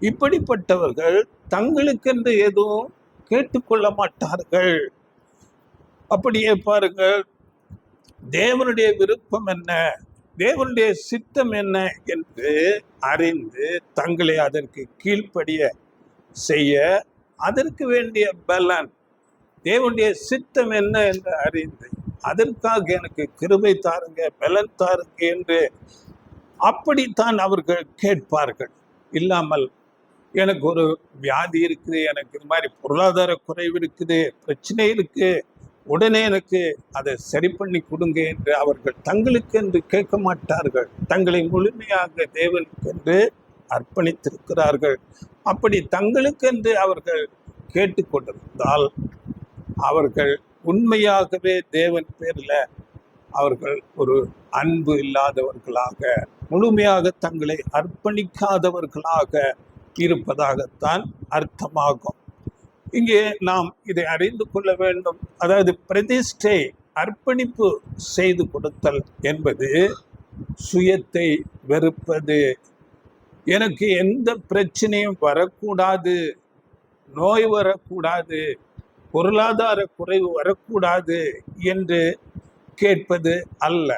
இப்படிப்பட்டவர்கள் தங்களுக்கென்று எதுவும் கேட்டுக்கொள்ள மாட்டார்கள். அப்படியே பாருங்கள், தேவனுடைய விருப்பம் என்ன, தேவனுடைய சித்தம் என்ன என்று அறிந்து தங்களை அதற்கு கீழ்ப்படிய செய்ய, அதற்கு வேண்டிய பலன், தேவனுடைய சித்தம் என்ன என்று அறிந்து அதற்காக எனக்கு கிருபை தாருங்க, பலன் தாருங்க என்று அப்படித்தான் அவர்கள் கேட்பார்கள். இல்லாமல் எனக்கு ஒரு வியாதி இருக்குது, எனக்கு இது மாதிரி பொருளாதார குறைவு இருக்குது, பிரச்சனை இருக்கு, உடனே எனக்கு அதை சரி பண்ணி கொடுங்க என்று அவர்கள் தங்களுக்கென்று கேட்க மாட்டார்கள். தங்களை முழுமையாக தேவனுக்கென்று அர்ப்பணித்திருக்கிறார்கள். அப்படி தங்களுக்கென்று அவர்கள் கேட்டுக்கொண்டிருந்தால் அவர்கள் உண்மையாகவே தேவன் பேரில் அவர்கள் ஒரு அன்பு இல்லாதவர்களாக, முழுமையாக தங்களை அர்ப்பணிக்காதவர்களாக இருப்பதாகத்தான் அர்த்தமாகும். இங்கே நாம் இதை அறிந்து கொள்ள வேண்டும். அதாவது பிரதிஷ்டை, அர்ப்பணிப்பு செய்து கொடுத்தல் என்பது சுயத்தை வெறுப்பது. எனக்கு எந்த பிரச்சனையும் வரக்கூடாது, நோய் வரக்கூடாது, பொருளாதார குறைவு வரக்கூடாது என்று கேட்பது அல்ல.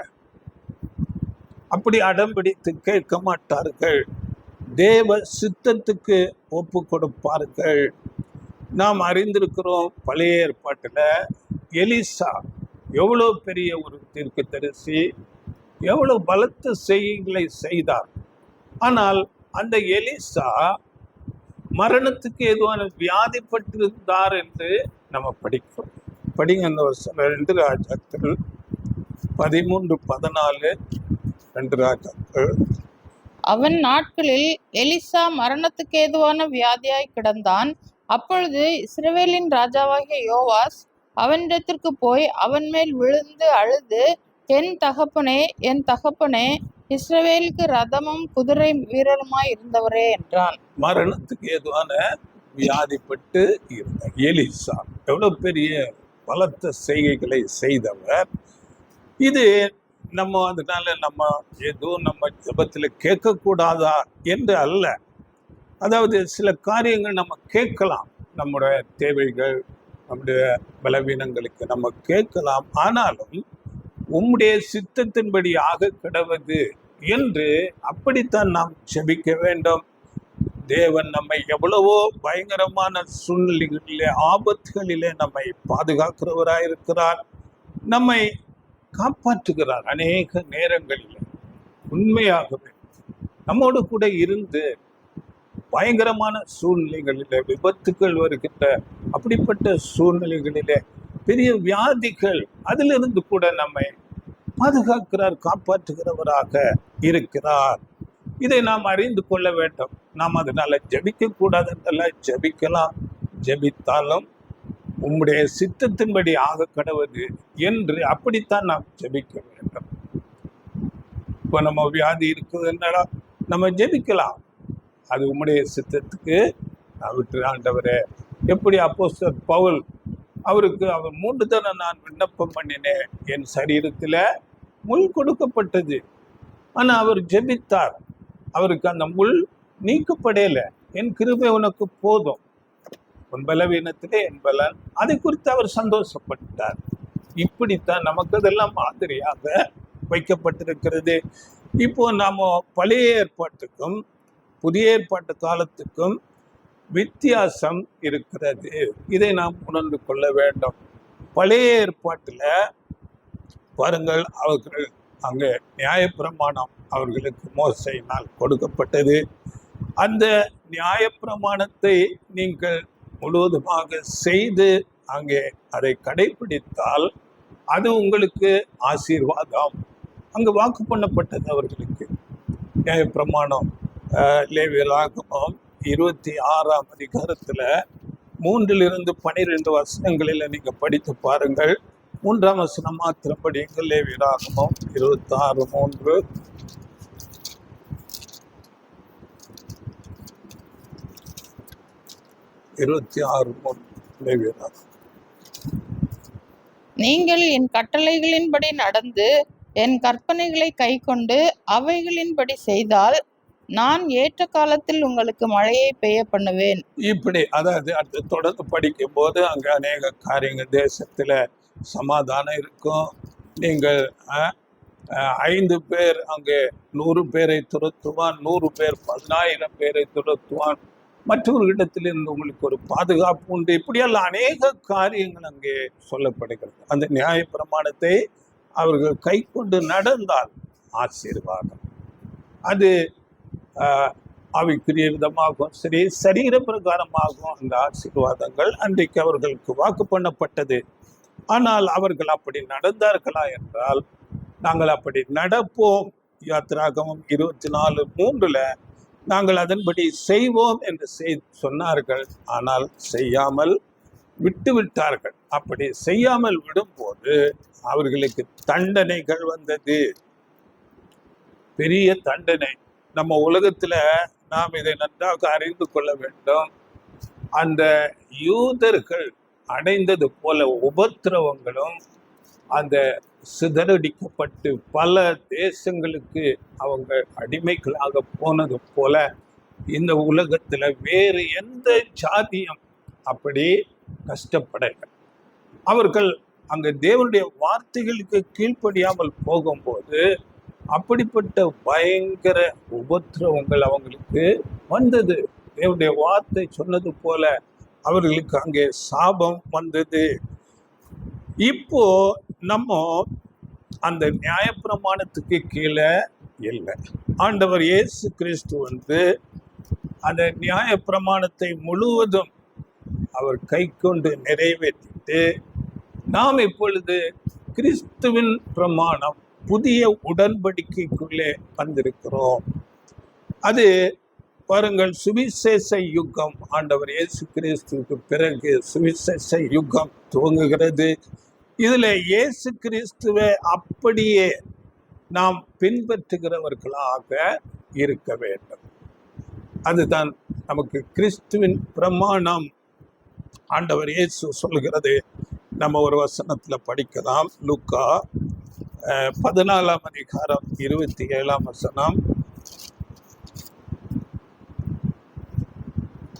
அப்படி அடம்பிடித்து கேட்க மாட்டார்கள். தேவ சித்தத்துக்கு ஒப்பு கொடுப்பார்கள். நாம் அறிந்திருக்கிறோம், பழைய ஏற்பாட்டில் எலிசா எவ்வளோ பெரிய ஒரு தீர்க்கதரிசி, எவ்வளோ பலத்த செய்கைகளை செய்தார். ஆனால் அந்த எலிசா மரணத்துக்கு எதுவான வியாதிப்பட்டிருந்தார் என்று நம்ம படிக்கிறோம். படிங்க அந்த வருஷம் 2 ராஜாக்கள் 13:14. 2 ராஜாக்கள். அவன் நாட்களில் எலிசா மரணத்துக்கு ஏதுவான வியாதியாய் கிடந்தான். அப்பொழுது இஸ்ரவேலின் ராஜாவாகிய யோவாஸ் அவனிடத்திற்கு போய் அவன் மேல் விழுந்து அழுது, என் தகப்பனே, என் தகப்பனே, இஸ்ரவேலுக்கு ரதமும் குதிரை வீரருமாய் இருந்தவரே என்றான். மரணத்துக்கு ஏதுவான வியாதிப்பட்டு இருந்த எலிசா எவ்வளவு பெரிய பலத்த செய்கைகளை செய்தவர். இது நம்ம அதனால நம்ம எதுவும் நம்ம ஜெபத்தில் கேட்கக்கூடாதா என்று அல்ல. அதாவது சில காரியங்கள் நம்ம கேட்கலாம், நம்முடைய தேவைகள், நம்முடைய பலவீனங்களுக்கு நம்ம கேட்கலாம். ஆனாலும் உம்முடைய சித்தத்தின்படி ஆக கிடவது என்று அப்படித்தான் நாம் ஜெபிக்க வேண்டும். தேவன் நம்மை எவ்வளவோ பயங்கரமான சூழ்நிலைகளிலே, ஆபத்துகளிலே நம்மை பாதுகாக்கிறவராயிருக்கிறார், நம்மை காப்பாற்றுகிறார். அநேக நேரங்களில் உண்மையாகவே நம்மோடு கூட இருந்து பயங்கரமான சூழ்நிலைகளிலே, விபத்துக்கள் வருகின்ற அப்படிப்பட்ட சூழ்நிலைகளிலே, பெரிய வியாதிகள், அதிலிருந்து கூட நம்மை பாதுகாக்கிறார், காப்பாற்றுகிறவராக இருக்கிறார். இதை நாம் அறிந்து கொள்ள வேண்டும். நாம் அதனால ஜெபிக்க கூடாதென்றல்ல, ஜெபிக்கலாம். ஜெபித்தாலும் உம்முடைய சித்தத்தின்படி ஆக கடவுது என்று அப்படித்தான் நாம் ஜெபிக்க வேண்டும். இப்போ நம்ம வியாதி இருக்குதுன்னா நம்ம ஜெபிக்கலாம், அது உம்முடைய சித்தத்துக்கு நான் விட்டு ஆண்டவரே. எப்படி அப்போஸ்தலர் பவுல், அவருக்கு அவர் 3 தடவை நான் விண்ணப்பம் பண்ணினேன், என் சரீரத்தில் முள் கொடுக்கப்பட்டது, ஆனால் அவர் ஜெபித்தார், அவருக்கு அந்த முள் நீக்கப்படையில. என் கிருபை உனக்கு போதும், உன் பலவீனத்திலே என் பலன், அதை குறித்து அவர் சந்தோஷப்பட்டார். இப்படித்தான் நமக்கு அதெல்லாம் மாதிரியாக வைக்கப்பட்டிருக்கிறது. இப்போ நாம பழைய ஏற்பாட்டுக்கும் புதிய ஏற்பாட்டு காலத்துக்கும் வித்தியாசம் இருக்கிறது. இதை நாம் உணர்ந்து கொள்ள வேண்டும். பழைய ஏற்பாட்டுல பாருங்கள், அவர்கள் அங்கே நியாயப்பிரமாணம் அவர்களுக்கு மோசையினால் கொடுக்கப்பட்டது. அந்த நியாயப்பிரமாணத்தை நீங்கள் முழுவதுமாக செய்து அங்கே அதை கடைபிடித்தால் அது உங்களுக்கு ஆசீர்வாதம். அங்கு வாக்கு பண்ணப்பட்டது அவர்களுக்கு. நியாயப்பிரமாணம் லேவியராகமம் 26ஆம் அதிகாரத்துல 3 to 12 வசனங்களில் நீங்க படித்து பாருங்கள். 3ஆம் வசனம் மாத்திரம் படியுங்கள். லேவியராகமம் 26:3. லேவியராகமம். நீங்கள் என் கட்டளைகளின்படி நடந்து என் கற்பனைகளை கைக்கொண்டு அவைகளின்படி செய்தால் நான் ஏற்ற காலத்தில் உங்களுக்கு மழையை பெய்ய பண்ணுவேன். இப்படி அதாவது அடுத்து தொடர்ந்து படிக்கும் போது அங்க அநேக காரியங்கள், தேசத்துல சமாதானம் இருக்கும். நீங்கள் 5 பேர் அங்கே 100 பேரை துரத்துவான், 100 பேர் 10,000 பேரை துரத்துவான், மற்றொரு இடத்திலிருந்து உங்களுக்கு ஒரு பாதுகாப்பு உண்டு. இப்படியெல்லாம் அநேக காரியங்கள் அங்கே சொல்லப்படுகிறது. அந்த நியாய பிரமாணத்தை அவர்கள் கை கொண்டு நடந்தால் ஆசீர்வாதம். அது ஆவிக்குரிய விதமாகவும் சரி, சரீர பிரகாரமாகவும் அந்த ஆசீர்வாதங்கள் அன்றைக்கு அவர்களுக்கு வாக்கு பண்ணப்பட்டது. ஆனால் அவர்கள் அப்படி நடந்தார்களா என்றால், நாங்கள் அப்படி நடப்போம், யாத்திராகமம் 24:3 நாங்கள் அதன்படி செய்வோம் என்று சொன்னார்கள். ஆனால் செய்யாமல் விட்டு விட்டார்கள். அப்படி செய்யாமல் விடும்போது அவர்களுக்கு தண்டனைகள் வந்தது, பெரிய தண்டனை. நம்ம உலகத்துல நாம் இதை நன்றாக அறிந்து கொள்ள வேண்டும். அந்த யூதர்கள் அடைந்தது போல உபத்திரவங்களும், அந்த சிதறடிக்கப்பட்டு பல தேசங்களுக்கு அவங்க அடிமைகளாக போனது போல இந்த உலகத்துல வேறு எந்த ஜாதியும் அப்படி கஷ்டப்படல. அவர்கள் அங்க தேவனுடைய வார்த்தைகளுக்கு கீழ்ப்படியாமல் போகும்போது அப்படிப்பட்ட பயங்கர உபத்திரவங்கள் அவங்களுக்கு வந்தது. தேவனுடைய வார்த்தை சொன்னது போல அவர்களுக்கு அங்கே சாபம் வந்தது. இப்போ நம்ம அந்த நியாயப்பிரமாணத்துக்கு கீழே இல்லை. ஆண்டவர் இயேசு கிறிஸ்து அந்த நியாயப்பிரமாணத்தை முழுவதும் அவர் கை கொண்டு நிறைவேற்றிட்டு நாம் இப்பொழுது கிறிஸ்துவின் பிரமாணம் புதிய உடன்படிக்கைக்குள்ளே வந்திருக்கிறோம். அது பாருங்கள், சுவிசேஷ யுகம். ஆண்டவர் இயேசு கிறிஸ்துவுக்கு பிறகு சுவிசேஷ யுகம் துவங்குகிறது. இதுல இயேசு கிறிஸ்துவை அப்படியே நாம் பின்பற்றுகிறவர்களாக இருக்க வேண்டும். அதுதான் நமக்கு கிறிஸ்துவின் பிரமாணம். ஆண்டவர் இயேசு சொல்கிறது. நம்ம ஒரு வசனத்துல படிக்கலாம். லூக்கா 14ஆம் அதிகாரம் 27ஆம் வசனம்.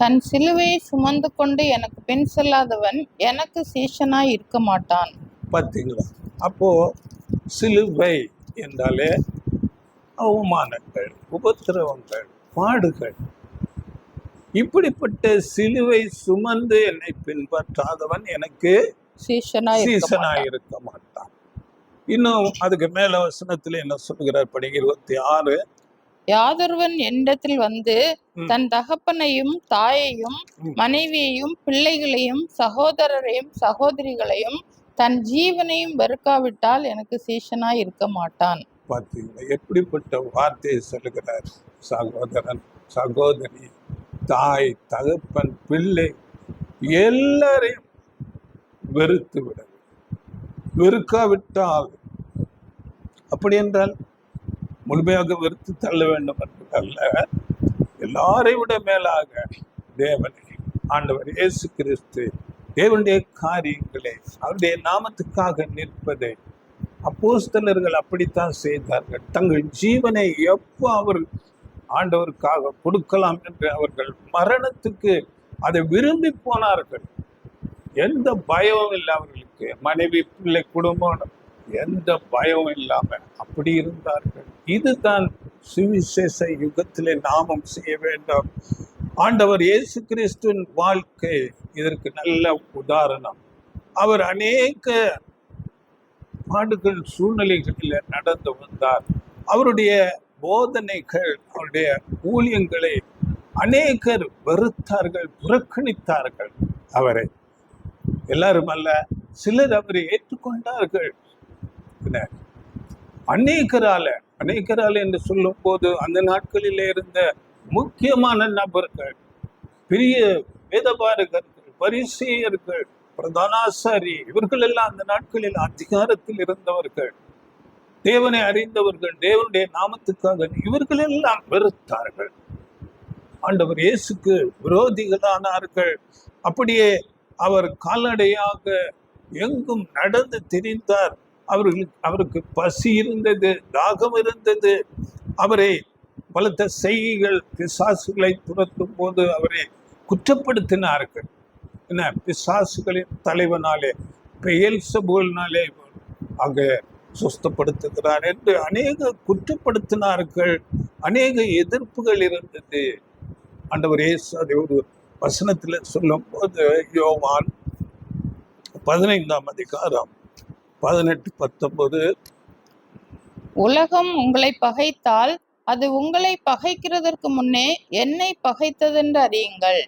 தன் சிலுவையை சுமந்து கொண்டு எனக்கு பின் செல்லாதவன் எனக்கு சீஷனாய் இருக்க மாட்டான். பார்த்தீங்களா? அப்போ சிலுவை என்றாலே அவமானங்கள், உபத்திரவங்கள், பாடுகள். இப்படிப்பட்ட சிலுவை சுமந்து என்னை பின்பற்றாதவன் எனக்கு சீஷனாய் இருக்க மாட்டான். இன்னும் அதுக்கு மேல வசனத்துல என்ன சொல்கிறார்? படி 26. யாதொருவன் என்னிடத்தில் வந்து தன் தகப்பனையும் தாயையும் மனைவியையும் பிள்ளைகளையும் சகோதரரையும் சகோதரிகளையும் தன் ஜீவனையும் வெறுக்காவிட்டால் எனக்கு சீஷனாய் இருக்க மாட்டான். பார்த்தீங்களா எப்படிப்பட்ட வார்த்தையை சொல்லுகிறார்? சகோதரன், சகோதரி, தாய், தகப்பன், பிள்ளை எல்லாரையும் வெறுத்து விட. வெறுக்காவிட்டால், அப்படி என்றால் முழுமையாக வெறுத்து தள்ள வேண்டும் என்பதல்ல. எல்லாரை விட மேலாக தேவனை, ஆண்டவர் இயேசு கிறிஸ்து, தேவனுடைய காரியங்களை, அவருடைய நாமத்துக்காக நிற்பதை அப்போஸ்தலர்கள் அப்படித்தான் செய்தார்கள். தங்கள் ஜீவனை எப்போ அவர் ஆண்டவருக்காக கொடுக்கலாம் என்று அவர்கள் மரணத்துக்கு அதை விரும்பி போனார்கள். எந்த பயமும் இல்லை அவர்களுக்கு, மனைவி பிள்ளை குடும்பம் எந்த பயமும் இல்லாம அப்படி இருந்தார்கள். இதுதான் சுவிசேஷ யுகத்திலே நாமும் செய்ய வேண்டும். ஆண்டவர் இயேசு கிறிஸ்துவின் வாழ்க்கை இதற்கு நல்ல உதாரணம். அவர் அநேக பாடுகள் சூழ்நிலைகளில் நடந்து வந்தார். அவருடைய போதனைகள், அவருடைய ஊழியங்களை அநேகர் வெறுத்தார்கள், புறக்கணித்தார்கள். அவரை எல்லாரும் அல்ல, சிலர் அவரை ஏற்றுக்கொண்டார்கள். அநேகரால என்று சொல்லும் போது அந்த நாட்களில் இருந்த முக்கியமான நபர்கள், பெரிய வேதபாரகர்கள், பரிசேயர்கள், பிரதானாசாரி, இவர்கள் எல்லாம் அந்த நாட்களில் அதிகாரத்தில் இருந்தவர்கள், தேவனை அறிந்தவர்கள், தேவனுடைய நாமத்துக்காக இவர்கள் எல்லாம் வெறுத்தார்கள். ஆண்டவர் இயேசுக்கு விரோதிகளானார்கள். அப்படியே அவர் கால்நடையாக எங்கும் நடந்து திரிந்தார். அவருக்கு பசி இருந்தது, தாகம் இருந்தது. அவரை பலத்த செய்கைகள், பிசாசுகளை துரத்தும் போது அவரை குற்றப்படுத்தினார்கள். என்ன, பிசாசுகளின் தலைவனாலே, பெயல்செபூலினாலே அங்கே சுஸ்தப்படுத்துகிறார் என்று அநேக குற்றப்படுத்தினார்கள். அநேக எதிர்ப்புகள் இருந்தது. ஆண்டவர் இயேசு அதை ஒரு வசனத்துல சொல்லும் போது, யோவான் 15:18-19, உலகம் உங்களை பகைத்தால் அது உங்களை பகைக்கிறதற்கு முன்னே என்னை பகைத்ததென்று அறியுங்கள்.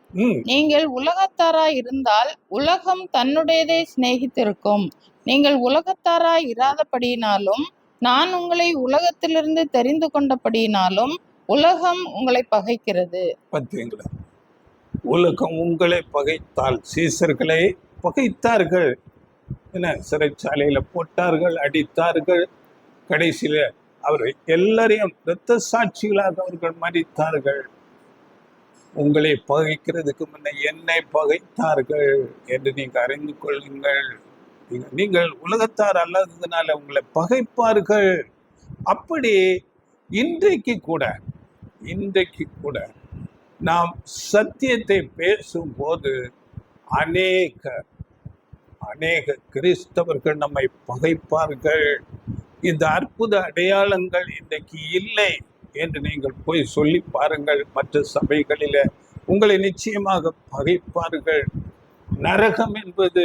நீங்கள் உலகத்தாராய் இருந்தால் உலகம் தன்னுடையதை சிநேகித்திருக்கும். நீங்கள் உலகத்தாராய் இராதபடியினாலும் நான் உங்களை உலகத்திலிருந்து தெரிந்து கொண்டபடியினாலும் உலகம் உங்களை பகைக்கிறது. பார்த்தீங்களா, உலகம் உங்களை பகைத்தால், சீசர்களை பகைத்தார்கள். என்ன, சிறைச்சாலையில போட்டார்கள், அடித்தார்கள். கடைசியில அவரை எல்லாரையும் இரத்த சாட்சிகளாக அவர்கள் மரித்தார்கள். உங்களை பகைக்கிறதுக்கு முன்ன என்னை பகைத்தார்கள் என்று நீங்க அறிந்து கொள்ளுங்கள். நீங்கள் உலகத்தார் அல்லாததுனால உங்களை பகைப்பார்கள். அப்படி இன்றைக்கு கூட நாம் சத்தியத்தை பேசும்போது அநேக கிறிஸ்தவர்கள் நம்மை பகைப்பார்கள். இந்த அற்புத அடையாளங்கள் இன்றைக்கு இல்லை என்று நீங்கள் போய் சொல்லி பாருங்கள். மற்ற சபைகளில உங்களை நிச்சயமாக பகைப்பார்கள். நரகம் என்பது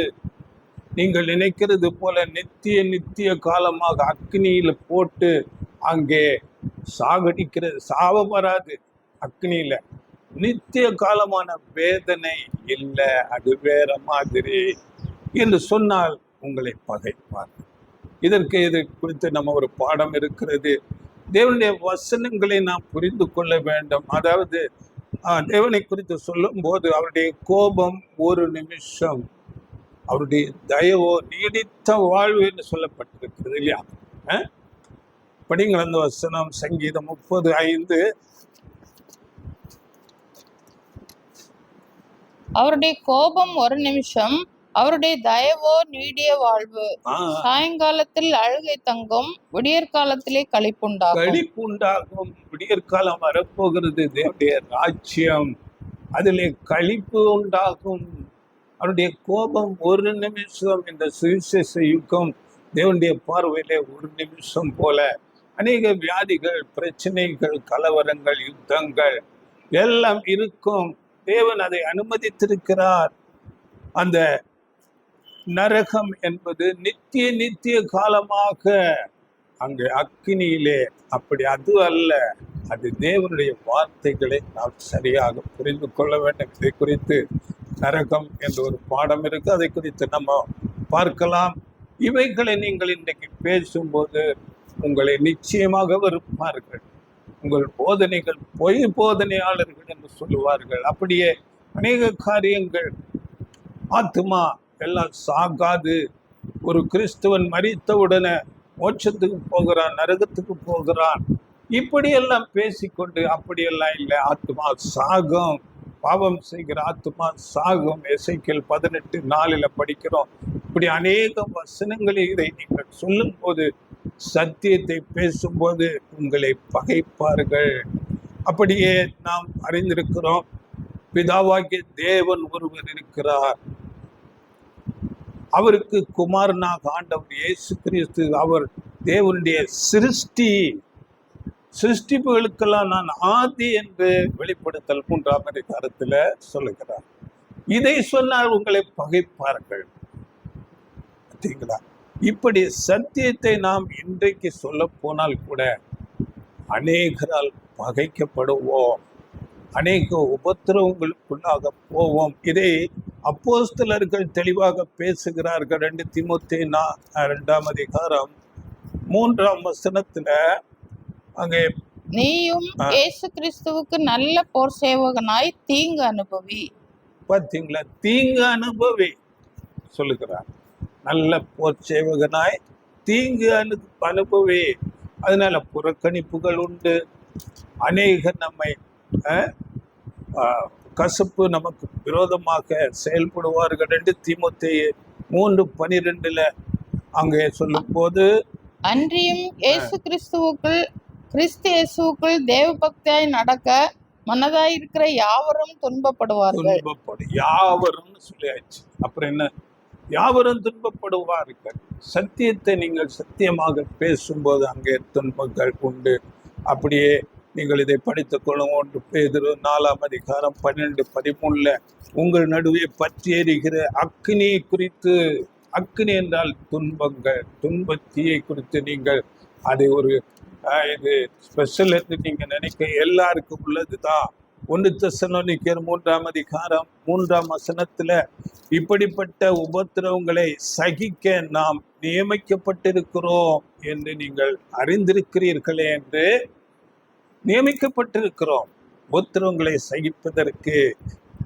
நீங்கள் நினைக்கிறது போல நித்திய காலமாக அக்னியில போட்டு அங்கே சாகடிக்கிறது, சாபம் வராது. அக்னியில நித்திய காலமான வேதனை இல்லை, அது வேற மாதிரி என்று சொன்னால் உங்களை பகைப்பார். இது குறித்து நம்ம ஒரு பாடம் இருக்கிறது. தேவனுடைய வசனங்களை நாம் புரிந்து கொள்ள வேண்டும். அதாவது தேவனை குறித்து சொல்லும் போது அவருடைய கோபம் ஒரு நிமிஷம், அவருடைய தயவோ நீடித்த வாழ்வு என்று சொல்லப்பட்டிருக்கிறது இல்லையா? படிங்கள் அந்த வசனம், சங்கீதம் 30:5. அவருடைய கோபம் ஒரு நிமிஷம், அவருடைய தயவோ நீடிய வாழ்வு. சாயங்காலத்தில் அழுகை தங்கும், விடியற்காலத்திலே களிப்புண்டாகும். விடியற்காலம் வரப்போகிறது, தேவனுடைய ராஜ்யம், அதிலே களிப்பு உண்டாகும். அவருடைய கோபம் ஒரு நிமிஷம். இந்த சுவிசேஷ யுகம் தேவனுடைய பார்வையிலே ஒரு நிமிஷம் போல. அநேக வியாதிகள், பிரச்சனைகள், கலவரங்கள், யுத்தங்கள் எல்லாம் இருக்கும். தேவன் அதை அனுமதித்திருக்கிறார். அந்த நரகம் என்பது நித்திய காலமாக அங்கே அக்கினியிலே, அப்படி அது அல்ல. அது தேவனுடைய வார்த்தைகளை நாம் சரியாக புரிந்து கொள்ள வேண்டும். இதை குறித்து நரகம் என்ற ஒரு பாடம் இருக்கு, அதை குறித்து நம்ம பார்க்கலாம். இவைகளை நீங்கள் இன்றைக்கு பேசும்போது உங்களை நிச்சயமாக வெறுப்பார்கள். உங்கள் போதனைகள் பொய் போதனையாளர்கள் என்று சொல்லுவார்கள். அப்படியே அநேக காரியங்கள், ஆத்மா எல்லாம் சாகாது. ஒரு கிறிஸ்துவன் மரித்தவுடனே மோட்சத்துக்கு போகிறான், நரகத்துக்கு போகிறான், இப்படியெல்லாம் பேசிக்கொண்டு, அப்படியெல்லாம் இல்லை. ஆத்மா சாகும், பாவம் செய்கிற ஆத்மா சாகும். எசேக்கியேல் 18:4 படிக்கிறோம். இப்படி அநேக வசனங்களில் இதை நீங்கள் சொல்லும் போது, சத்தியத்தை பேசும்போது உங்களை பகைப்பார்கள். அப்படியே நாம் அறிந்திருக்கிறோம். பிதாவாகிய தேவன் ஒருவர் இருக்கிறார். அவருக்கு குமாரனாக ஆண்டவர் இயேசு கிறிஸ்து, அவர் தேவனுடைய சிருஷ்டிப்புகளுக்கெல்லாம் நான் ஆதி என்று வெளிப்படுத்தல் 3ஆம் அதிகாரத்துல சொல்லுகிறார். இதை சொன்னால் உங்களை பகைப்பார்கள். பார்த்தீங்களா? இப்படி சத்தியத்தை நாம் இன்றைக்கு சொல்ல போனால் கூட அநேகரால் பகைக்கப்படுவோம், அநேக உபத்திரவங்களுக்குள்ளாக போவோம். இதை அப்போஸ்தலர்கள் தெளிவாக பேசுகிறார்கள். 2 தீமோத்தேயு 2ஆம் அதிகாரம் 3ஆம் வசனத்துல அங்கே நீயும் இயேசு கிறிஸ்துவுக்கு நல்ல போர் சேவகனாய் தீங்கு அனுபவி. பார்த்தீங்களா? தீங்கு அனுபவி சொல்லுகிறார். நல்ல போர் சேவகனாய் தீங்கு அனுபவி. அதனால புறக்கணிப்புகள் உண்டு. அநேகர் நம்மை கசப்பு நமக்கு விரோதமாக செயல்படுவார்கள். 2 தீமோத்தேயு 3:12 அங்கே சொல்லும் போது, அன்றியும் கிறிஸ்து இயேசுவுக்குள் தேவ பக்தியாய் நடக்க மனதாய் இருக்கிற யாவரும் துன்பப்படுவார்கள். யாவரும் சொல்லியாச்சு. அப்புறம் என்ன? யாவரும் துன்பப்படுவார்கள். சத்தியத்தை நீங்கள் சத்தியமாக பேசும்போது அங்கே துன்பங்கள் உண்டு. அப்படியே நீங்கள் இதை படித்துக் கொள்ளும். 1 பேதுரு 4ஆம் அதிகாரம் 12-13 உங்கள் நடுவே பற்றி எரிகிற அக்கினியை குறித்து, அக்கினி என்றால் துன்பங்கள், துன்பத்தீயை குறித்து நீங்கள் அதை ஒரு இது ஸ்பெஷல் என்று நீங்க நினைக்க, எல்லாருக்கும் உள்ளதுதான். 1 தெசலோனிக்கேயர் 3ஆம் அதிகாரம் 3ஆம் வசனத்துல இப்படிப்பட்ட உபத்திரவங்களை சகிக்க நாம் நியமிக்கப்பட்டிருக்கிறோம் என்று நீங்கள் அறிந்திருக்கிறீர்களே என்று. நியமிக்கப்பட்டிருக்கிறோம் உபத்திரவங்களை சகிப்பதற்கு,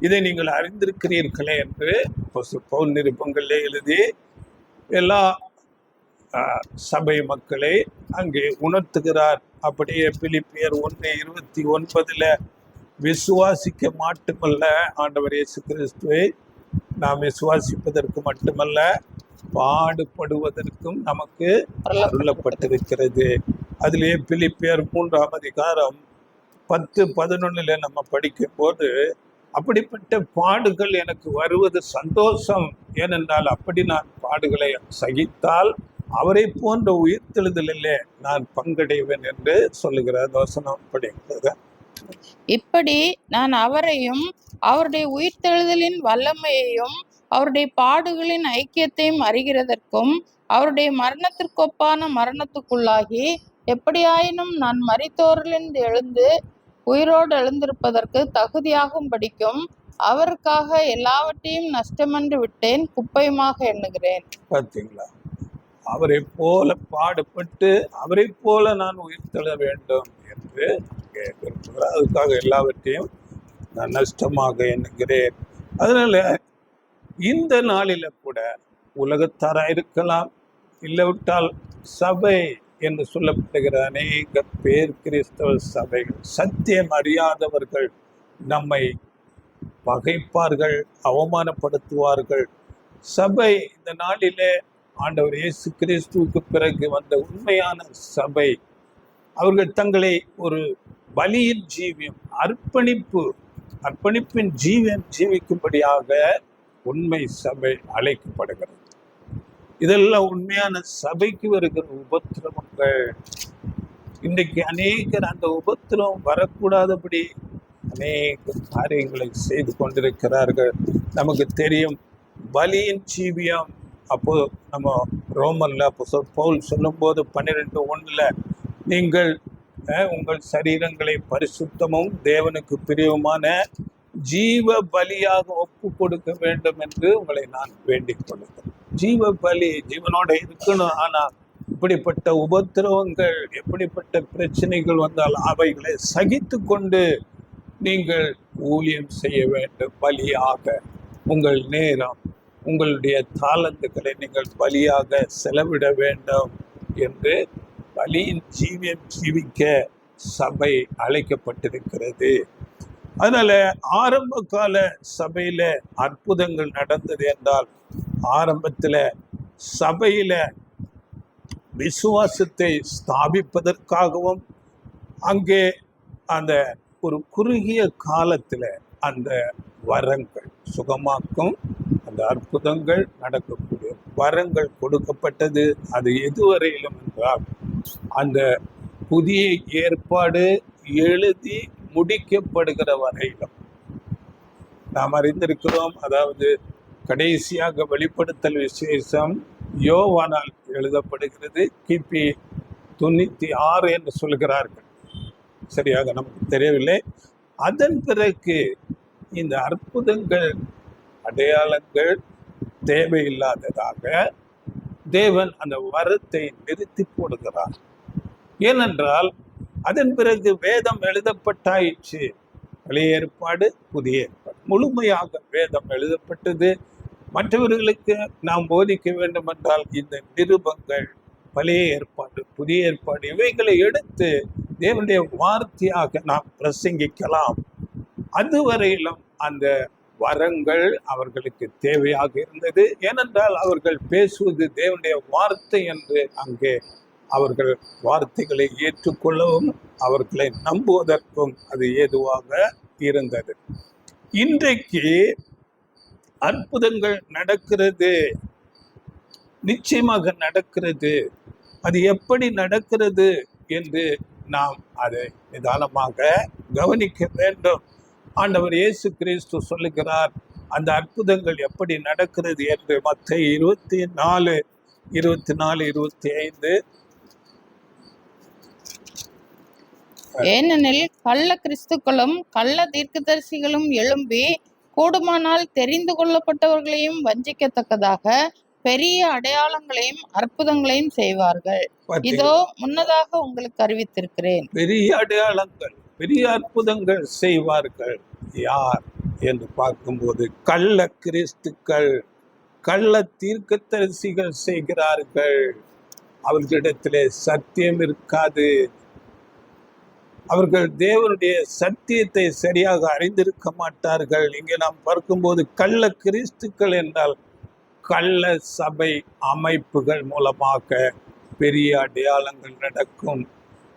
இதை நீங்கள் அறிந்திருக்கிறீர்களே என்று பவுல் நிருபங்களிலே எழுதி எல்லா சபை மக்களை அங்கே உணர்த்துகிறார். அப்படியே பிலிப்பியர் 1:29 விசுவாசிக்க மட்டுமல்ல, ஆண்டவர் இயேசு கிறிஸ்துவை நாம் விசுவாசிப்பதற்கு மட்டுமல்ல, பாடுபடுவதற்கும் நமக்கு அருளப்பட்டிருக்கிறது. அதிலே பிலிப்பியர் 3ஆம் அதிகாரம் 10-11 நம்ம படிக்கும் போது, அப்படிப்பட்ட பாடுகள் எனக்கு வருவது சந்தோஷம், ஏனென்றால் அப்படி நான் பாடுகளை சகித்தால் அவரை போன்ற உயிர்த்தெழுதலிலே நான் பங்கடைவேன் என்று சொல்லுகிறார் வசனம். படிக்கிறது, இப்படி நான் அவரையும் அவருடைய உயிர்த்தெழுதலின் வல்லமையையும் அவருடைய பாடுகளின் ஐக்கியத்தையும் அறிகிறதற்கும் அவருடைய மரணத்திற்கொப்பான மரணத்துக்குள்ளாகி எப்படியாயினும் நான் மரித்தோரிலிருந்து எழுந்து உயிரோடு எழுந்திருப்பதற்கு தகுதியாகும் படிக்கும் அவருக்காக எல்லாவற்றையும் நஷ்டமென்று விட்டேன், குப்பையுமாக எண்ணுகிறேன். பார்த்தீங்களா? அவரை போல பாடுபட்டு அவரை போல நான் உயிர்த்தெழ வேண்டும் என்று விரும்புகிறார். அதுக்காக எல்லாவற்றையும் நான் நஷ்டமாக எண்ணுகிறேன். அதனால இந்த நாளில கூட உலகத்தாரா இருக்கலாம், இல்லாவிட்டால் சபை என்று சொல்லப்படுகிற அநேக பேர் கிறிஸ்தவ சபைகள், சத்தியம் அறியாதவர்கள் நம்மை பகைப்பார்கள், அவமானப்படுத்துவார்கள். சபை இந்த நாளிலே ஆண்டவர் இயேசு கிறிஸ்துவுக்கு பிறகு வந்த உண்மையான சபை, அவர்கள் தங்களை ஒரு பலியின் ஜீவியம், அர்ப்பணிப்பின் ஜீவியம் ஜீவிக்கும்படியாக உண்மை சபை அழைக்கப்படுகிறது. இதெல்லாம் உண்மையான சபைக்கு வருகிற உபத்திரவங்கள். இன்றைக்கு அநேகர் அந்த உபத்திரவம் வரக்கூடாதபடி அநேக காரியங்களை செய்து கொண்டிருக்கிறார்கள். நமக்கு தெரியும், பலியின் ஜீவியம். அப்போ நம்ம ரோமன்ல அப்போ பவுல் சொல்லும் போது 12:1 நீங்கள் உங்கள் சரீரங்களை பரிசுத்தமும் தேவனுக்கு பிரியவுமான ஜீவ பலியாக ஒப்பு கொடுக்க வேண்டும் என்று உங்களை நான் வேண்டிக் கொள்கிறேன். ஜீவ பலி ஜீவனோட இருக்கணும். ஆனா இப்படிப்பட்ட உபத்திரவங்கள், எப்படிப்பட்ட பிரச்சனைகள் வந்தால் அவைகளை சகித்து கொண்டு நீங்கள் ஊழியம் செய்ய வேண்டும். பலியாக உங்கள் நேரம், உங்களுடைய தாளந்துகளை நீங்கள் பலியாக செலவிட வேண்டும் என்று பலியின் ஜீவியம் ஜீவிக்க சபை அழைக்கப்பட்டிருக்கிறது. அதனால ஆரம்ப கால சபையில அற்புதங்கள் நடந்தது என்றால், ஆரம்பத்துல சபையில விசுவாசத்தை ஸ்தாபிப்பதற்காகவும், அங்கே அந்த ஒரு குறுகிய காலத்துல அந்த வரங்கள் சுகமாக்கும் அந்த அற்புதங்கள் நடக்கக்கூடிய வரங்கள் கொடுக்கப்பட்டது. அது எதுவரையிலும் என்றால் அந்த புதிய ஏற்பாடு எழுதி முடிக்கப்படுகிற வரையிலும் நாம் அறிந்திருக்கிறோம். அதாவது கடைசியாக வெளிப்படுத்தல் விசேஷம் யோவானால் எழுதப்படுகிறது. கிபி 96 என்று சொல்கிறார்கள், சரியாக நமக்கு தெரியவில்லை. அதன் பிறகு இந்த அற்புதங்கள் அடையாளங்கள் தேவையில்லாததாக தேவன் அந்த வரத்தை நிறுத்தி போடுகிறார். ஏனென்றால் அதன் பிறகு வேதம் எழுதப்பட்டாயிற்று. பழைய ஏற்பாடு புதிய ஏற்பாடு முழுமையாக வேதம் எழுதப்பட்டது. மற்றவர்களுக்கு நாம் போதிக்க வேண்டும் என்றால் இந்த நிருபங்கள் பழைய ஏற்பாடு புதிய ஏற்பாடு இவைகளை எடுத்து தேவனுடைய வார்த்தையாக நாம் பிரசங்கிக்கலாம். அதுவரையிலும் அந்த வரங்கள் அவர்களுக்கு தேவையாக இருந்தது. ஏனென்றால் அவர்கள் பேசுவது தேவனுடைய வார்த்தை என்று அங்கே அவர்கள் வார்த்தைகளை ஏற்றுக்கொள்ளவும் அவர்களை நம்புவதற்கும் அது ஏதுவாக இருந்தது. இன்றைக்கு அற்புதங்கள் நடக்கிறது, நிச்சயமாக நடக்கிறது. அது எப்படி நடக்கிறது என்று நாம் அதை நிதானமாக கவனிக்க வேண்டும். ஆண்டவர் இயேசு கிறிஸ்து சொல்லுகிறார் அந்த அற்புதங்கள் எப்படி நடக்கிறது என்று. மத்தேயு 24, 25. ஏனெனில் கள்ள கிறிஸ்துக்களும் கள்ள தீர்க்கதரிசிகளும் எழும்பி கூடுமானால் தெரிந்து கொள்ளப்பட்டவர்களையும் வஞ்சிக்கத்தக்கதாக பெரிய அடையாளங்களையும் அற்புதங்களையும் செய்வார்கள். இதோ முன்னதாக உங்களுக்கு அறிவித்திருக்கிறேன். பெரிய அடையாளங்கள் பெரிய அற்புதங்கள் செய்வார்கள். யார் என்று பார்க்கும்போது கள்ள கிறிஸ்துக்கள் கள்ள தீர்க்கதரிசிகள் செய்கிறார்கள். அவர்களிடத்திலே சத்தியம் இருக்காது. அவர்கள் தேவனுடைய சத்தியத்தை சரியாக அறிந்திருக்க மாட்டார்கள். இங்கே நாம் பார்க்கும்போது கள்ள கிறிஸ்துக்கள் என்றால் கள்ள சபை அமைப்புகள் மூலமாக பெரிய அடையாளங்கள் நடக்கும்,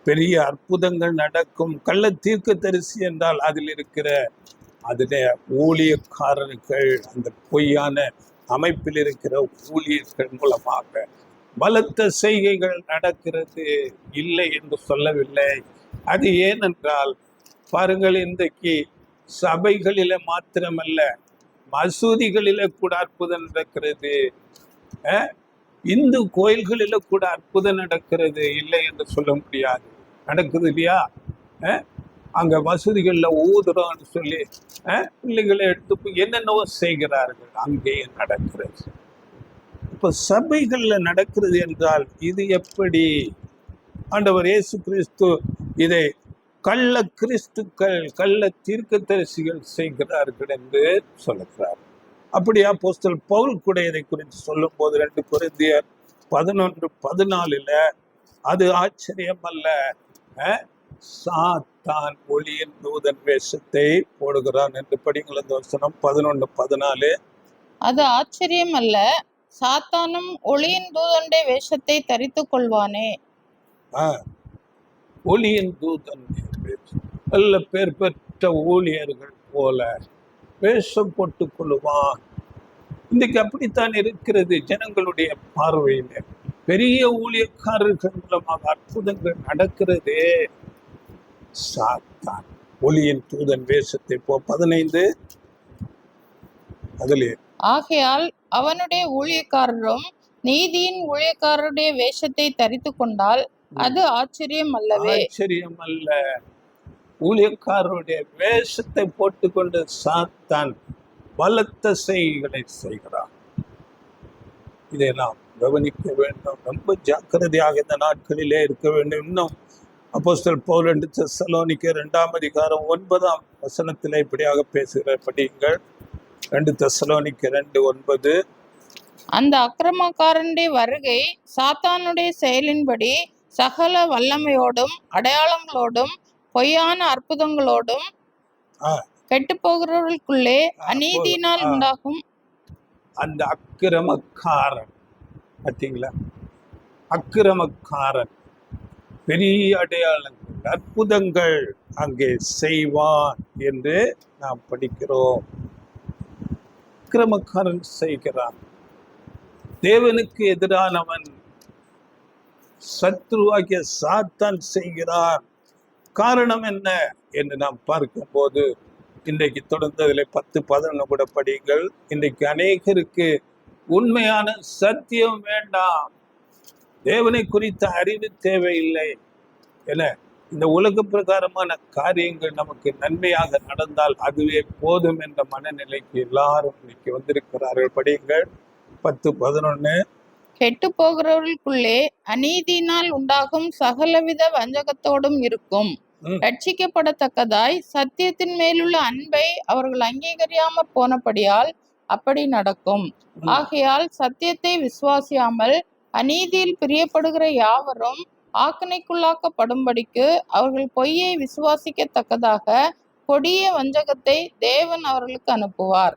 பெரிய அற்புதங்கள் நடக்கும். கள்ள தீர்க்கதரிசி என்றால் அதில் இருக்கிற ஊழியக்காரர்கள், அந்த பொய்யான அமைப்பில் இருக்கிற ஊழியர்கள் மூலமாக பலத்த செய்கைகள் நடக்கிறது. இல்லை என்று சொல்லவில்லை. அது ஏனென்றால் பாருங்கள், இன்றைக்கு சபைகளில மாத்திரமல்ல மசூதிகளில கூட அற்புதம் நடக்கிறது. இந்து கோயில்களில கூட அற்புதம் நடக்கிறது. இல்லை என்று சொல்ல முடியாது, நடக்குது இல்லையா? அங்க மசூதிகள்ல ஊதுறோம்னு சொல்லி பிள்ளைகளை எடுத்து என்னென்னவோ செய்கிறார்கள், அங்கேயும் நடக்கிறது. இப்ப சபைகள்ல நடக்கிறது என்றால் இது எப்படி? ஆண்டவர் இயேசு கிறிஸ்து இதை கள்ள கிறிஸ்துக்கள் கள்ள தீர்க்கதரிசிகள் செய்கிறார்கள் என்று சொல்லுகிறார். அப்படியா அப்போஸ்தலன் பவுல் கூட இதை குறித்து சொல்லும் போது 2 கொரிந்தியர் 11:14 அது ஆச்சரியம் அல்ல, சாத்தான் ஒளியின் தூதன் வேஷத்தை போடுகிறான் என்று படிங்கள். அந்த வசனம் 11:14. அது ஆச்சரியம் அல்ல, சாத்தானும் ஒளியின் தூதனுடைய வேஷத்தை தரித்து கொள்வானே. ஒளியின் தூதன் நல்ல பேர் பெற்ற ஊழியர்கள் போல வேஷம் போட்டுக் கொள்ளுவான். இன்னைக்கு அப்படித்தான் இருக்கிறது ஜனங்களுடைய பார்வையில. பெரிய ஊழியக்காரர்கள் மூலமாக அற்புதங்கள் நடக்கிறதே. சாத்தான் ஒளியின் தூதன் வேஷத்தை 15 அதிலே ஆகையால் அவனுடைய ஊழியக்காரரும் நீதியின் ஊழியக்காரருடைய வேஷத்தை தரித்து கொண்டால் அது ஆச்சரியம் அல்லவே. ஆச்சரியம் அல்ல. ஊழியக்காரருடைய வேஷத்தை போட்டுக்கொண்டு சாத்தான் பலத்த செய்கைகளை செய்கிறான். இதை நாம் கவனிக்க வேண்டும், ரொம்ப ஜாக்கிரதையாக இந்த நாட்களிலே இருக்க வேண்டும். இன்னும் அப்போஸ்தலன் பவுல் 2 தெசலோனிக்கர் 2:9 இப்படியாக பேசுகிற படியுங்கள். 2 தெசலோனிக்கர் 2:9. அந்த அக்கிரமக்காரனுடைய வருகை சாத்தானுடைய செயலின்படி சகல வல்லமையோடும் அடையாளங்களோடும் பொய்யான அற்புதங்களோடும் கெட்டு போகிறவர்களுக்குள்ளே அநீதியினால் உண்டாகும். அந்த அக்கிரமக்காரன் பார்த்தீங்களா, அக்கிரமக்காரன் பெரிய அடையாளங்கள் அற்புதங்கள் அங்கே செய்வான் என்று நாம் படிக்கிறோம். அக்கிரமக்காரன் செய்கிறான், தேவனுக்கு எதிரானவன் சத்ருவாகிய சாத்தான் செய்கிறான். காரணம் என்ன என்று நாம் பார்க்கும்போது, இன்றைக்கு தொடர்ந்து அதில் 10-11 கூட படியுங்கள். இன்றைக்கு அநேகருக்கு உண்மையான சத்தியம் வேண்டாம், தேவனை குறித்த அறிவு தேவையில்லை என இந்த உலக பிரகாரமான காரியங்கள் நமக்கு நன்மையாக நடந்தால் அதுவே போதும் என்ற மனநிலைக்கு எல்லாரும் இன்னைக்கு வந்திருக்கிறார்கள். படியுங்கள் 10-11. கெட்டு போகிறவர்களுக்குள்ளே அநீதியினால் உண்டாகும் சகலவித வஞ்சகத்தோடும் இருக்கும். ரட்சிக்கப்படத்தக்கதாய் சத்தியத்தின் மேலுள்ள அன்பை அவர்கள் அங்கீகரியாமற் போனபடியால் அப்படி நடக்கும். ஆகையால் சத்தியத்தை விசுவாசியாமல் அநீதியில் பிரியப்படுகிற யாவரும் ஆக்கினைக்குள்ளாக்கப்படும்படிக்கு அவர்கள் பொய்யை விசுவாசிக்கத்தக்கதாக கொடிய வஞ்சகத்தை தேவன் அவர்களுக்கு அனுப்புவார்.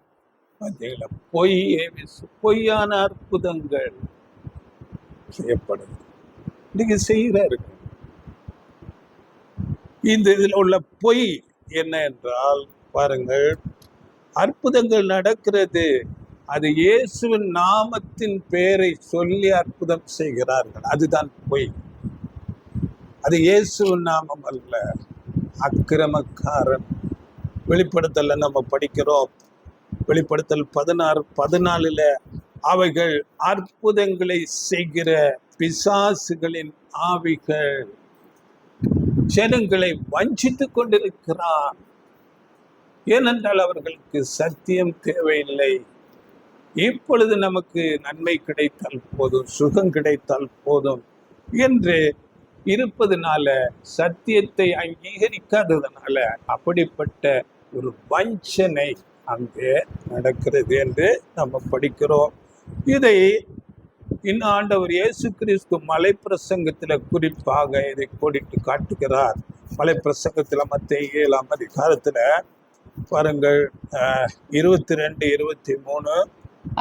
பொய்யான அற்புதங்கள் செய்யப்படுது, இன்னைக்கு செய்கிறார்கள். இந்த இதில் உள்ள பொய் என்ன என்றால் பாருங்கள், அற்புதங்கள் நடக்கிறது, அது இயேசுவின் நாமத்தின் பெயரை சொல்லி அற்புதம் செய்கிறார்கள், அதுதான் பொய். அது இயேசுவின் நாமம் அல்ல, அக்கிரமக்காரன். வெளிப்படுத்தல நம்ம படிக்கிறோம், வெளிப்படுத்தல் 16-14 அவைகள் அற்புதங்களை செய்கிற பிசாசுகளின் ஆவிகள், ஜனங்களை வஞ்சித்துக் கொண்டிருக்கிறான். ஏனென்றால் அவர்களுக்கு சத்தியம் தேவையில்லை. இப்பொழுது நமக்கு நன்மை கிடைத்தால் போதும், சுகம் கிடைத்தால் போதும் என்று இருப்பதனால, சத்தியத்தை அங்கீகரிக்காததுனால அப்படிப்பட்ட ஒரு வஞ்சனை அங்கே நடக்கிறது என்று நம்ம படிக்கிறோம். இதை இன்னும் ஆண்டவர் இயேசு கிறிஸ்து மலை பிரசங்கத்துல குறிப்பாக இதை கோடிட்டு காட்டுகிறார். மலை பிரசங்கத்துல மத்தேயு 7ஆம் அதிகாரத்துல பாருங்கள் 22-23.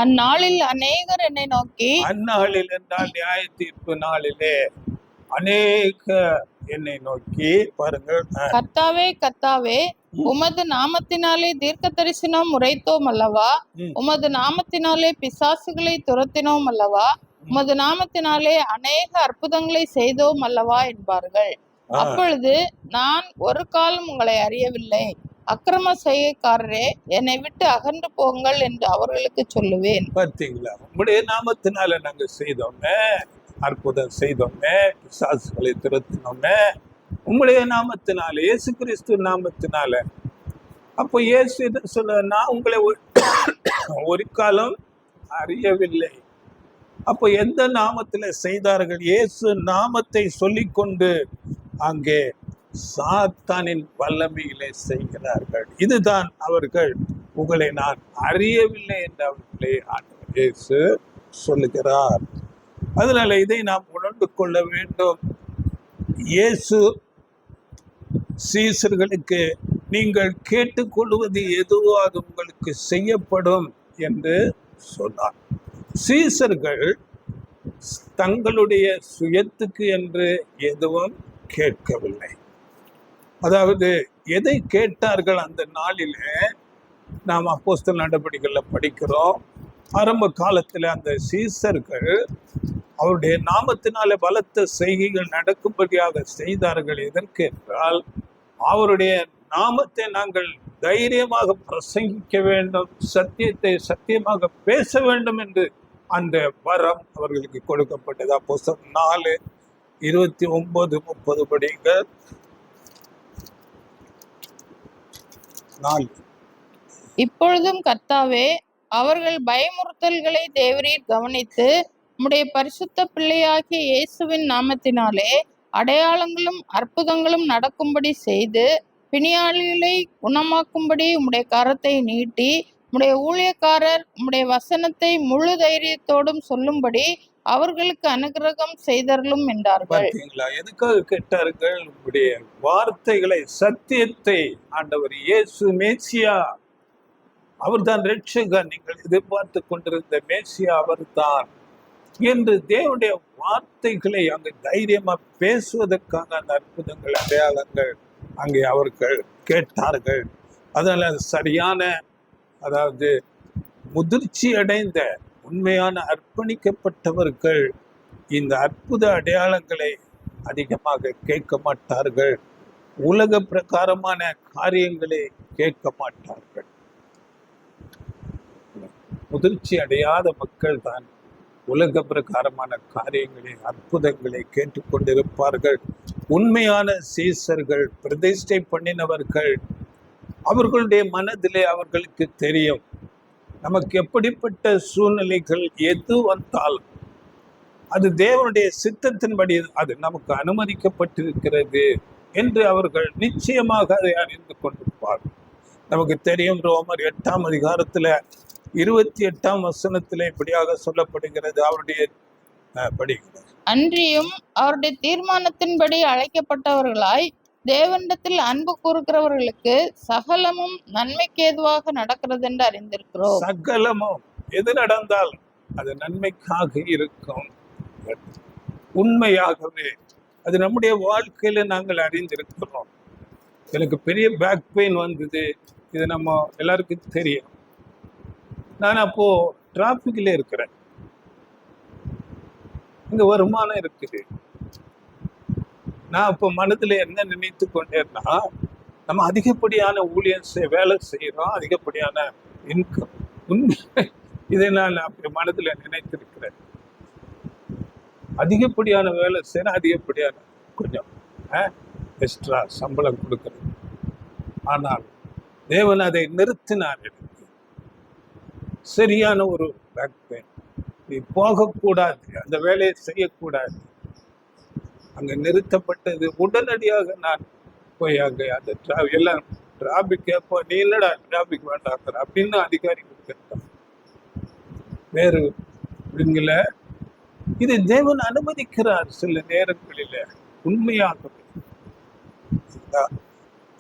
அந்நாளில் அநேகர் என்னை நோக்கி, அந்நாளில் என்றால் நியாய தீர்ப்பு நாளிலே அநேக என்னை நோக்கி பாருங்கள், கர்த்தாவே கர்த்தாவே, உமது நாமத்தினாலே தீர்க்க தரிசனம் உரைத்தோம் அல்லவா? உமது நாமத்தினாலே பிசாசுகளை துரத்தினோம் அல்லவா? உமது நாமத்தினாலே அநேக அற்புதங்களை செய்தோம் அல்லவா என்பார்கள். அப்பொழுது நான் ஒரு காலம் உங்களை அறியவில்லை, அக்கிரம செய்கைக்காரரே, என்னை விட்டு அகன்று போங்கள் என்று அவர்களுக்கு சொல்லுவேன். பார்த்தீங்களா, உங்களுடைய நாமத்தினால நாங்க செய்தோமே, அற்புதம் செய்தோமே, பிசாசுகளை துரத்தினோமே, உங்களுடைய நாமத்தினால, இயேசு கிறிஸ்து நாமத்தினால. அப்போ இயேசு சொல்ல, நான் உங்களை ஒரு காலம் அறியவில்லை. அப்போ எந்த நாமத்துல செய்தார்கள்? இயேசு நாமத்தை சொல்லிக்கொண்டு அங்கே சாத்தானின் வல்லமையிலே செய்கிறார்கள். இதுதான் அவர்கள் உங்களை நான் அறியவில்லை என்று அவர்களே ஆண்டவர் இயேசு சொல்லுகிறார். அதனால இதை நாம் உணர்ந்து கொள்ள வேண்டும். இயேசு சீசர்களுக்கு, நீங்கள் கேட்டுக்கொள்வது எதுவோ அது உங்களுக்கு செய்யப்படும் என்று சொன்னார். சீசர்கள் தங்களுடைய சுயத்துக்கு என்று எதுவும் கேட்கவில்லை. அதாவது எதை கேட்டார்கள் அந்த நாளிலே? நாம் அப்போஸ்தலர் நடபடிகள்ல படிக்கிறோம். ஆரம்ப காலத்துல அந்த சீசர்கள் அவருடைய நாமத்தினாலே பலத்த செய்கைகள் நடக்கும்படியாக செய்தார்கள். எதற்கு என்றால், அவருடைய நாமத்தை நாங்கள் தைரியமாக பிரசங்கிக்க வேண்டும், சத்தியத்தை சத்தியமாக பேச வேண்டும் என்று அந்த வரம் அவர்களுக்கு கொடுக்கப்பட்டது. அப்போஸ்தலர் 4:29-30 படிங்க. 4. இப்பொழுதும் கர்த்தாவே, அவர்கள் பயமுறுத்தல்களை தேவரீர் கவனித்து உம்முடைய பரிசுத்த பிள்ளையாகிய இயேசுவின் நாமத்தினாலே அடையாளங்களும் அற்புதங்களும் நடக்கும்படி செய்து, பிணியாளிகளை குணமாக்கும்படி உம்முடைய கரத்தை நீட்டி, உம்முடைய ஊழியக்காரர் உம்முடைய வசனத்தை முழு தைரியத்தோடும் சொல்லும்படி அவர்களுக்கு அனுகிரகம் செய்தருளும் என்றார்கள். எதுக்காக கேட்டார்கள்? உங்களுடைய வார்த்தைகளை, சத்தியத்தை. ஆண்டவர் இயேசு மேசியா, அவர்தான் ரட்சகர். நீங்கள் எதிர்பார்த்து கொண்டிருந்த மேசியா அவர்தான். என்று தேவனுடைய வார்த்தைகளை அங்கு தைரியமா பேசுவதற்கான அந்த அற்புதங்கள், அடையாளங்கள் அங்கே அவர்கள் கேட்டார்கள். அதனால சரியான, அதாவது முதிர்ச்சி அடைந்த உண்மையான அர்ப்பணிக்கப்பட்டவர்கள் இந்த அற்புத அடையாளங்களை அதிகமாக கேட்க மாட்டார்கள். உலக பிரகாரமான காரியங்களை கேட்க மாட்டார்கள். முதிர்ச்சி அடையாத மக்கள் தான் உலக பிரகாரமான காரியங்களை, அற்புதங்களை கேட்டுக்கொண்டிருப்பார்கள். உண்மையான சீசர்கள், பிரதிஷ்டை பண்ணினவர்கள், அவர்களுடைய மனதிலே அவர்களுக்கு தெரியும் நமக்கு எப்படிப்பட்ட சூழ்நிலைகள் எது வந்தாலும் அது தேவனுடைய சித்தத்தின்படி அது நமக்கு அனுமதிக்கப்பட்டிருக்கிறது என்று அவர்கள் நிச்சயமாக அதை அறிந்து கொண்டிருப்பார்கள். நமக்கு தெரியும், ரோமர் 8ஆம் அதிகாரத்துல 28ஆம் வசனத்திலே இப்படியாக சொல்லப்படுகிறது. அவருடைய படிக்கிறது, அன்றியும் அவருடைய தீர்மானத்தின்படி அழைக்கப்பட்டவர்களாய் தேவனிடத்தில் அன்பு கூறுகிறவர்களுக்கு சகலமும் நன்மைக்கு ஏதுவாக நடக்கிறது என்று அறிந்திருக்கிறோம். சகலமும் எது நடந்தாலும் அது நன்மைக்காக இருக்கும். உண்மையாகவே அது நம்முடைய வாழ்க்கையில நாங்கள் அறிந்திருக்கிறோம். எனக்கு பெரிய பேக் பெயின் வந்தது, இது நம்ம எல்லாருக்கும் தெரியும். நான் அப்போ டிராபிக்ல இருக்கிறேன், இங்க வருமானம் இருக்குது. நான் இப்போ மனதில் என்ன நினைத்து கொண்டேன்னா, நம்ம அதிகப்படியான ஊழியம் வேலை செய்கிறோம், அதிகப்படியான இன்கம். உண்மை இதை நான் அப்படி மனதில் நினைத்திருக்கிறேன். அதிகப்படியான வேலை செய்யணும், அதிகப்படியான கொஞ்சம் எக்ஸ்ட்ரா சம்பளம் கொடுக்கறது. ஆனால் தேவன் அதை நிறுத்தினார். எனக்கு சரியான ஒரு பேக் பெயின். நீ போகக்கூடாது, அந்த வேலையை செய்யக்கூடாது. அங்கே நிறுத்தப்பட்டது. உடனடியாக நான் போய் அங்கே அந்த எல்லாம் டிராபிக் கேட்போம், நீ இல்லடா டிராபிக் வேண்டாங்கிற அப்படின்னு அதிகாரிகள் கேட்டான். வேறு அப்படிங்கல, இது தேவன் அனுமதிக்கிறார் சில நேரங்களில உண்மையாகவே.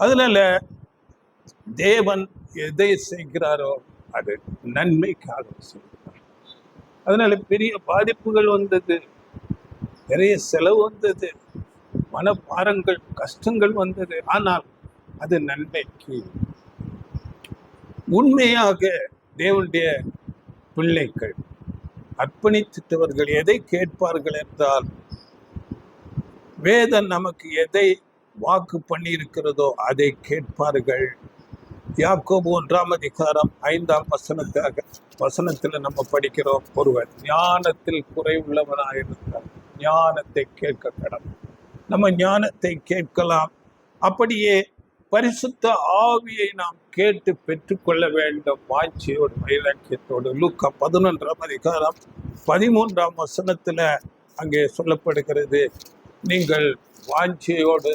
அதனால தேவன் எதை செய்கிறாரோ அது நன்மைக்காக செய்கிறார். அதனால பெரிய பாதிப்புகள் வந்தது, நிறைய செலவு வந்தது, மனபாரங்கள், கஷ்டங்கள் வந்தது. ஆனால் அது நன்மைக்கு. உண்மையாக தேவனுடைய பிள்ளைகள், அர்ப்பணித்தவர்கள் எதை கேட்பார்கள் என்றால், வேதம் நமக்கு எதை வாக்கு பண்ணி இருக்கிறதோ அதை கேட்பார்கள். யாக்கோபு 1ஆம் அதிகாரம் 5ஆம் வசனத்துல நம்ம படிக்கிறோம், ஒருவர் ஞானத்தில் குறைவுள்ளவனாயிருந்தார் ஞானத்தை கேட்க கடவுள். நம்ம ஞானத்தை கேட்கலாம். அப்படியே பரிசுத்த ஆவியை நாம் கேட்டு பெற்றுக்கொள்ள வேண்டும், வாஞ்சியோடு வைராக்கியத்தோடு. லூக்கா 11ஆம் அதிகாரம் 13ஆம் வசனத்துல அங்கே சொல்லப்படுகிறது, நீங்கள் வாஞ்சியோடு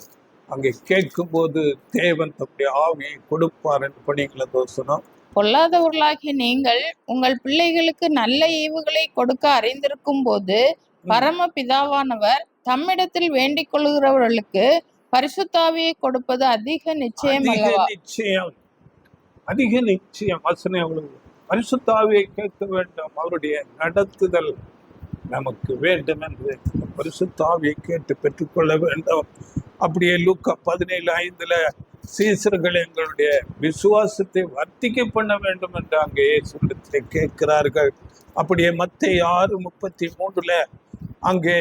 அங்கே கேட்கும்போது தேவன் தம்முடைய ஆவியை கொடுப்பார் என்று படிக்கிற தோசனம். பொல்லாதவர்களாகிய நீங்கள் உங்கள் பிள்ளைகளுக்கு நல்ல ஈவுகளை கொடுக்க அறிந்திருக்கும் போது பரம பிதாவானவர் தம்மிடத்தில் வேண்டிக் கொள்கிறவர்களுக்கு பரிசுத்தாவியை கொடுப்பது அதிக நிச்சயம் அல்லவா? நிச்சயம், அதிக நிச்சயம். வசனம் பரிசுத்தாவியை கேட்க வேண்டும், அவருடைய நடத்துதல் நமக்கு வேண்டும் என்று பரிசுத்தாவியை கேட்டு பெற்றுக்கொள்ள வேண்டும். அப்படியே லூக்கா 17:5 சீசர்கள் எங்களுடைய விசுவாசத்தை வர்த்திக்க பண்ண வேண்டும் என்று அங்கே இயேசுவிடத்தை கேட்கிறார்கள். அப்படியே மத்தேயு 6:33 அங்கே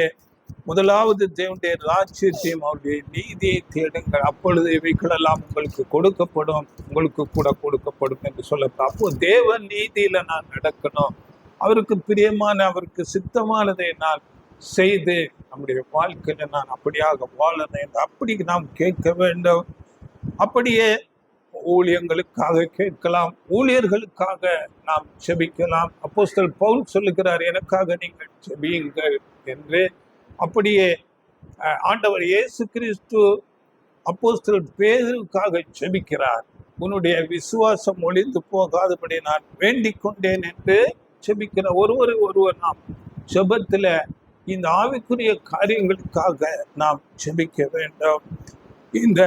முதலாவது தேவனுடைய ராஜ்யத்தையும் அவருடைய நீதியை தேடுங்கள், அப்பொழுது இவைகளெல்லாம் உங்களுக்கு கொடுக்கப்படும், உங்களுக்கு கூட கொடுக்கப்படும் என்று சொல்லப்படும். அப்போ தேவ நீதியில நான் நடக்கணும், அவருக்கு பிரியமான, அவருக்கு சித்தமானதை நான் செய்து நம்முடைய வாழ்க்கையில நான் அப்படியாக வாழணும் என்று அப்படி நாம் கேட்க வேண்டும். அப்படியே ஊழியங்களுக்காக கேட்கலாம், ஊழியர்களுக்காக நாம் செபிக்கலாம். அப்போஸ்தலன் பவுல் சொல்லுகிறார், எனக்காக நீங்கள் செபியுங்கள் என்று. அப்படியே ஆண்டவர் இயேசு கிறிஸ்து அப்போஸ்தலன் பேதுருவுக்காக செபிக்கிறார், உன்னுடைய விசுவாசம் ஒளிந்து போகாதபடி நான் வேண்டிக் கொண்டேன் என்று செபிக்கிறார். ஒருவர் நாம் செபத்துல இந்த ஆவிக்குரிய காரியங்களுக்காக நாம் செபிக்க வேண்டும். இந்த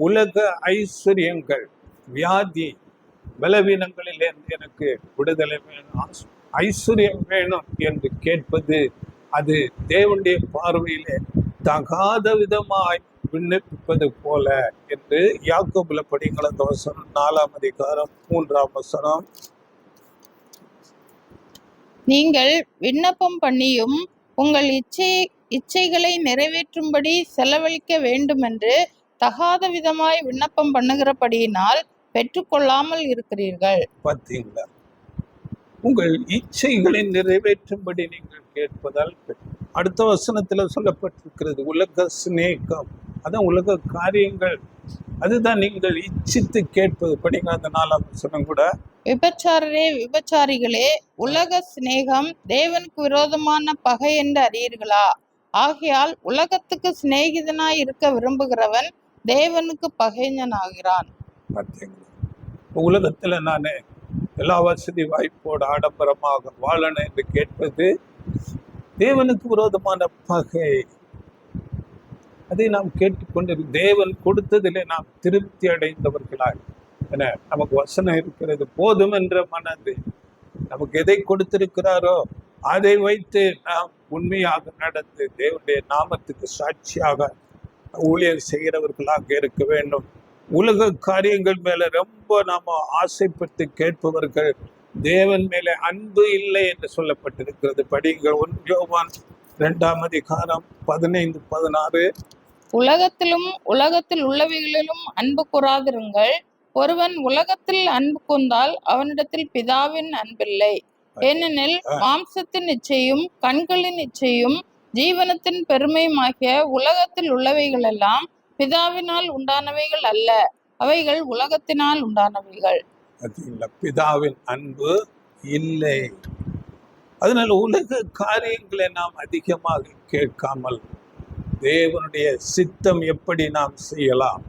உலக ஐஸ்வர்யங்கள், வியாதி, பலவீனங்களிலிருந்து எனக்கு விடுதலை வேணும், ஐஸ்வர்யம் வேணும் என்று கேட்பது அது தேவனுடைய பார்வையிலே தகாத விதமாய் விண்ணப்பிப்பது போல என்று யாக்கோபுல படிங்கள் அந்த வசனம் 4ஆம் அதிகாரம் 3ஆம் வசனம். நீங்கள் விண்ணப்பம் பண்ணியும் உங்கள் இச்சைகளை நிறைவேற்றும்படி செலவழிக்க வேண்டுமென்று தகாத விதமாய் விண்ணப்பம் பண்ணுகிறபடியினால் பெற்றுக்கொள்ளாமல் இருக்கிறீர்கள். பார்த்தீங்களா? உங்கள் இச்சைகளை நிறைவேற்றும்படி நீங்கள் கேட்பதால் அடுத்த வசனத்துல சொல்லப்பட்டிருக்கிறது உலக சிநேகம், அதான் உலக காரியங்கள், அதுதான் நீங்கள் இச்சித்து கேட்பது. படிங்க அந்த 4ஆம் வசனம் கூட. விபச்சாரரே விபச்சாரிகளே, உலக சிநேகம் தேவனுக்கு விரோதமான பகை என்று அறியீர்களா? ஆகையால் உலகத்துக்கு சிநேகிதனாய் இருக்க விரும்புகிறவன் தேவனுக்கு பகைஞனாகிறான். பார்த்தீங்களா? உலகத்துல நான் எல்லா வசதி வாய்ப்போடு ஆடம்பரமாக வாழணும் என்று கேட்பது தேவனுக்கு விரோதமான பகை. அதை நாம் கேட்டுக்கொண்டு தேவன் கொடுத்ததிலே நாம் திருப்தி அடைந்தவர்களாய் என நமக்கு வசனம் இருக்கிறது. போதும் என்ற மனது நமக்கு எதை கொடுத்திருக்கிறாரோ அதை வைத்து நாம் உண்மையாக நடந்து தேவனுடைய நாமத்துக்கு சாட்சியாக ஊழியர் செய்கிறவர்களாக இருக்க வேண்டும். உலக காரியங்கள் மேல ரொம்ப நாம ஆசைப்பட்டு கேட்பவர்கள் தேவன் மேலே அன்பு இல்லை என்று சொல்லப்பட்டிருக்கிறது. படிங்க 1 யோவான் 2ஆம் அதிகாரம் 15-16. உலகத்திலும் உலகத்தில் உள்ளவைகளிலும் அன்பு கூறாதிருங்கள். ஒருவன் உலகத்தில் அன்பு கூர்ந்தால் அவனிடத்தில் பிதாவின் அன்பில்லை. ஏனெனில் மாம்சத்தின் இச்சையும் கண்களின் இச்சையும் ஜீவனத்தின் பெருமையுமாகிய உலகத்தில் உள்ளவைகள் எல்லாம் பிதாவினால் உண்டானவைகள் அல்ல, அவைகள் உலகத்தினால் உண்டானவைகள். பிதாவின் அன்பு இல்லை. அதனால உலக காரியங்களை நாம் அதிகமாக கேட்காமல் தேவனுடைய சித்தம் எப்படி நாம் செய்யலாம்,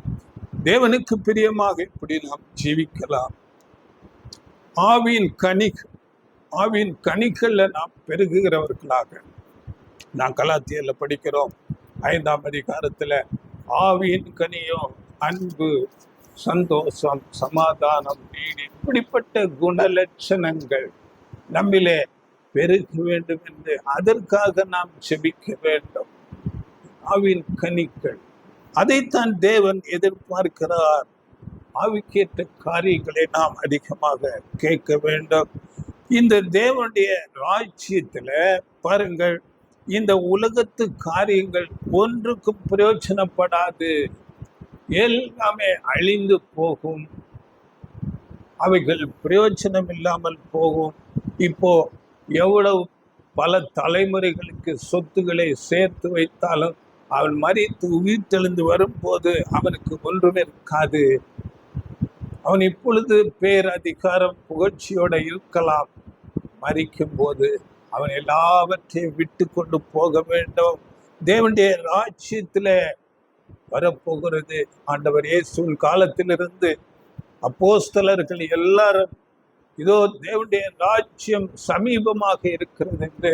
தேவனுக்கு பிரியமாக எப்படி நாம் ஜீவிக்கலாம், ஆவியின் கனிகள்ல நாம் பெருகுகிறவர்களாக. நான் கலாத்தியர்ல படிக்கிறோம் 5ஆம் அதிகாரத்துல ஆவியின் கனியும் அன்பு, சந்தோஷம், சமாதானம், நீதி, இப்படிப்பட்ட குணலட்சணங்கள் நம்மிலே பெருக வேண்டும் என்று அதற்காக நாம் ஜெபிக்க வேண்டும். ஆவியின் கனிகள், அதைத்தான் தேவன் எதிர்பார்க்கிறார். ஆவிக்கேற்ற காரியங்களை நாம் அதிகமாக கேட்க வேண்டும். இந்த தேவனுடைய ராஜ்யத்துல பாருங்கள், இந்த உலகத்து காரியங்கள் ஒன்றுக்கும் பிரயோஜனப்படாது, எல்லாமே அழிந்து போகும், அவைகள் பிரயோஜனம் இல்லாமல் போகும். இப்போ எவ்வளவு பல தலைமுறைகளுக்கு சொத்துக்களை சேர்த்து வைத்தாலும் அவன் மரித்து உயிர்த்தெழுந்து வரும்போது அவனுக்கு ஒன்றுமே இருக்காது. அவன் இப்பொழுது பேரதிகாரம் புகழ்ச்சியோட இருக்கலாம், மரிக்கும் போது அவன் எல்லாவற்றையும் விட்டு கொண்டு போக வேண்டும். தேவனுடைய ராஜ்யத்துல வரப்போகிறது. ஆண்டவர் இயேசுவின் காலத்திலிருந்து அப்போஸ்தலர்கள் எல்லாரும் இதோ தேவனுடைய ராஜ்யம் சமீபமாக இருக்கிறது என்று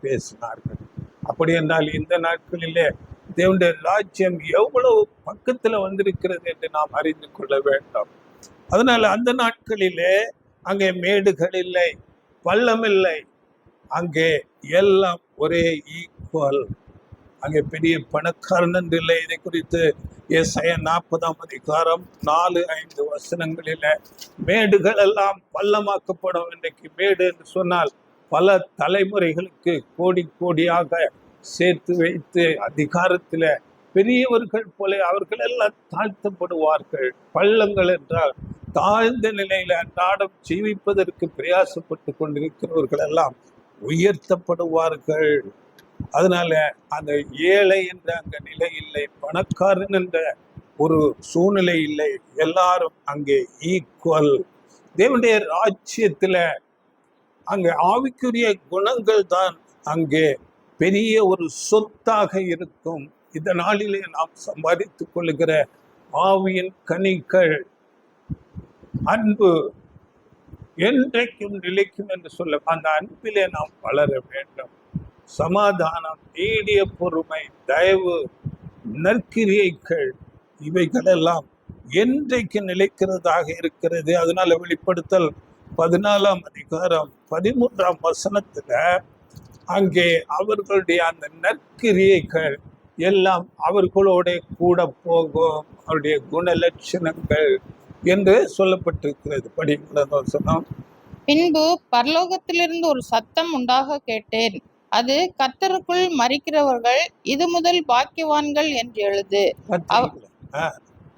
பேசினார்கள். அப்படி என்றால் இந்த நாட்களிலே தேவனுடைய ராஜ்யம் எவ்வளவு பக்கத்துல வந்திருக்கிறது என்று நாம் அறிந்து கொள்ள வேண்டும். அதனால அந்த நாட்களிலே அங்கே மேடுகள் இல்லை, பள்ளம் இல்லை, அங்கே எல்லாம் ஒரே ஈக்குவல். அங்கே பெரிய பணக்காரன் இல்லை. இதை குறித்து ஏசாயா 40ஆம் அதிகாரம் 4-5 வசனங்களில மேடுகள் எல்லாம் பள்ளமாக்கப்படும். இன்றைக்கு மேடு என்று சொன்னால் பல தலைமுறைகளுக்கு கோடி கோடியாக சேர்த்து வைத்து அதிகாரத்துல பெரியவர்கள் போல அவர்கள் எல்லாம் தாழ்த்தப்படுவார்கள். பள்ளங்கள் என்றால் தாழ்ந்த நிலையில அன்றாடம் ஜீவிப்பதற்கு பிரயாசப்பட்டு கொண்டிருக்கிறவர்கள் எல்லாம் உயர்த்தப்படுவார்கள். அதனால அந்த ஏழை என்ற அங்க நிலை இல்லை, பணக்காரன் என்ற ஒரு சூழ்நிலை இல்லை, எல்லாரும் அங்கே ஈக்குவல். தேவனுடைய ராஜ்யத்துல அங்கே ஆவிக்குரிய குணங்கள் தான் அங்கே பெரிய ஒரு சொத்தாக இருக்கும். இந்த நாளிலே நாம் சம்பாதித்துக் கொள்ளுகிற ஆவியின் கனிகள் அன்பு என்றைக்கும் நிலைக்கும் என்று சொல்ல, அந்த அன்பிலே நாம் வளர வேண்டும். சமாதானம், நீடிய பொறுமை, தயவு, நற்கிரியைகள், இவைகளெல்லாம் என்றைக்கு நிலைக்கிறதாக இருக்கிறது. அதனால வெளிப்படுத்தல் 14ஆம் அதிகாரம் 13ஆம் வசனத்துல அங்கே அவர்களுடைய அந்த நற்கிரியைகள் எல்லாம் அவர்களோட கூட போகும், அவருடைய குணலட்சணங்கள் என்று சொல்லப்பட்டிருக்கிறது. படிக்கிறத வசனம். பின்பு பரலோகத்திலிருந்து ஒரு சத்தம் உண்டாக கேட்டேன். அது, கர்த்தருக்குள் மரிக்கிறவர்கள் இது முதல் பாக்கியவான்கள் என்று எழுது.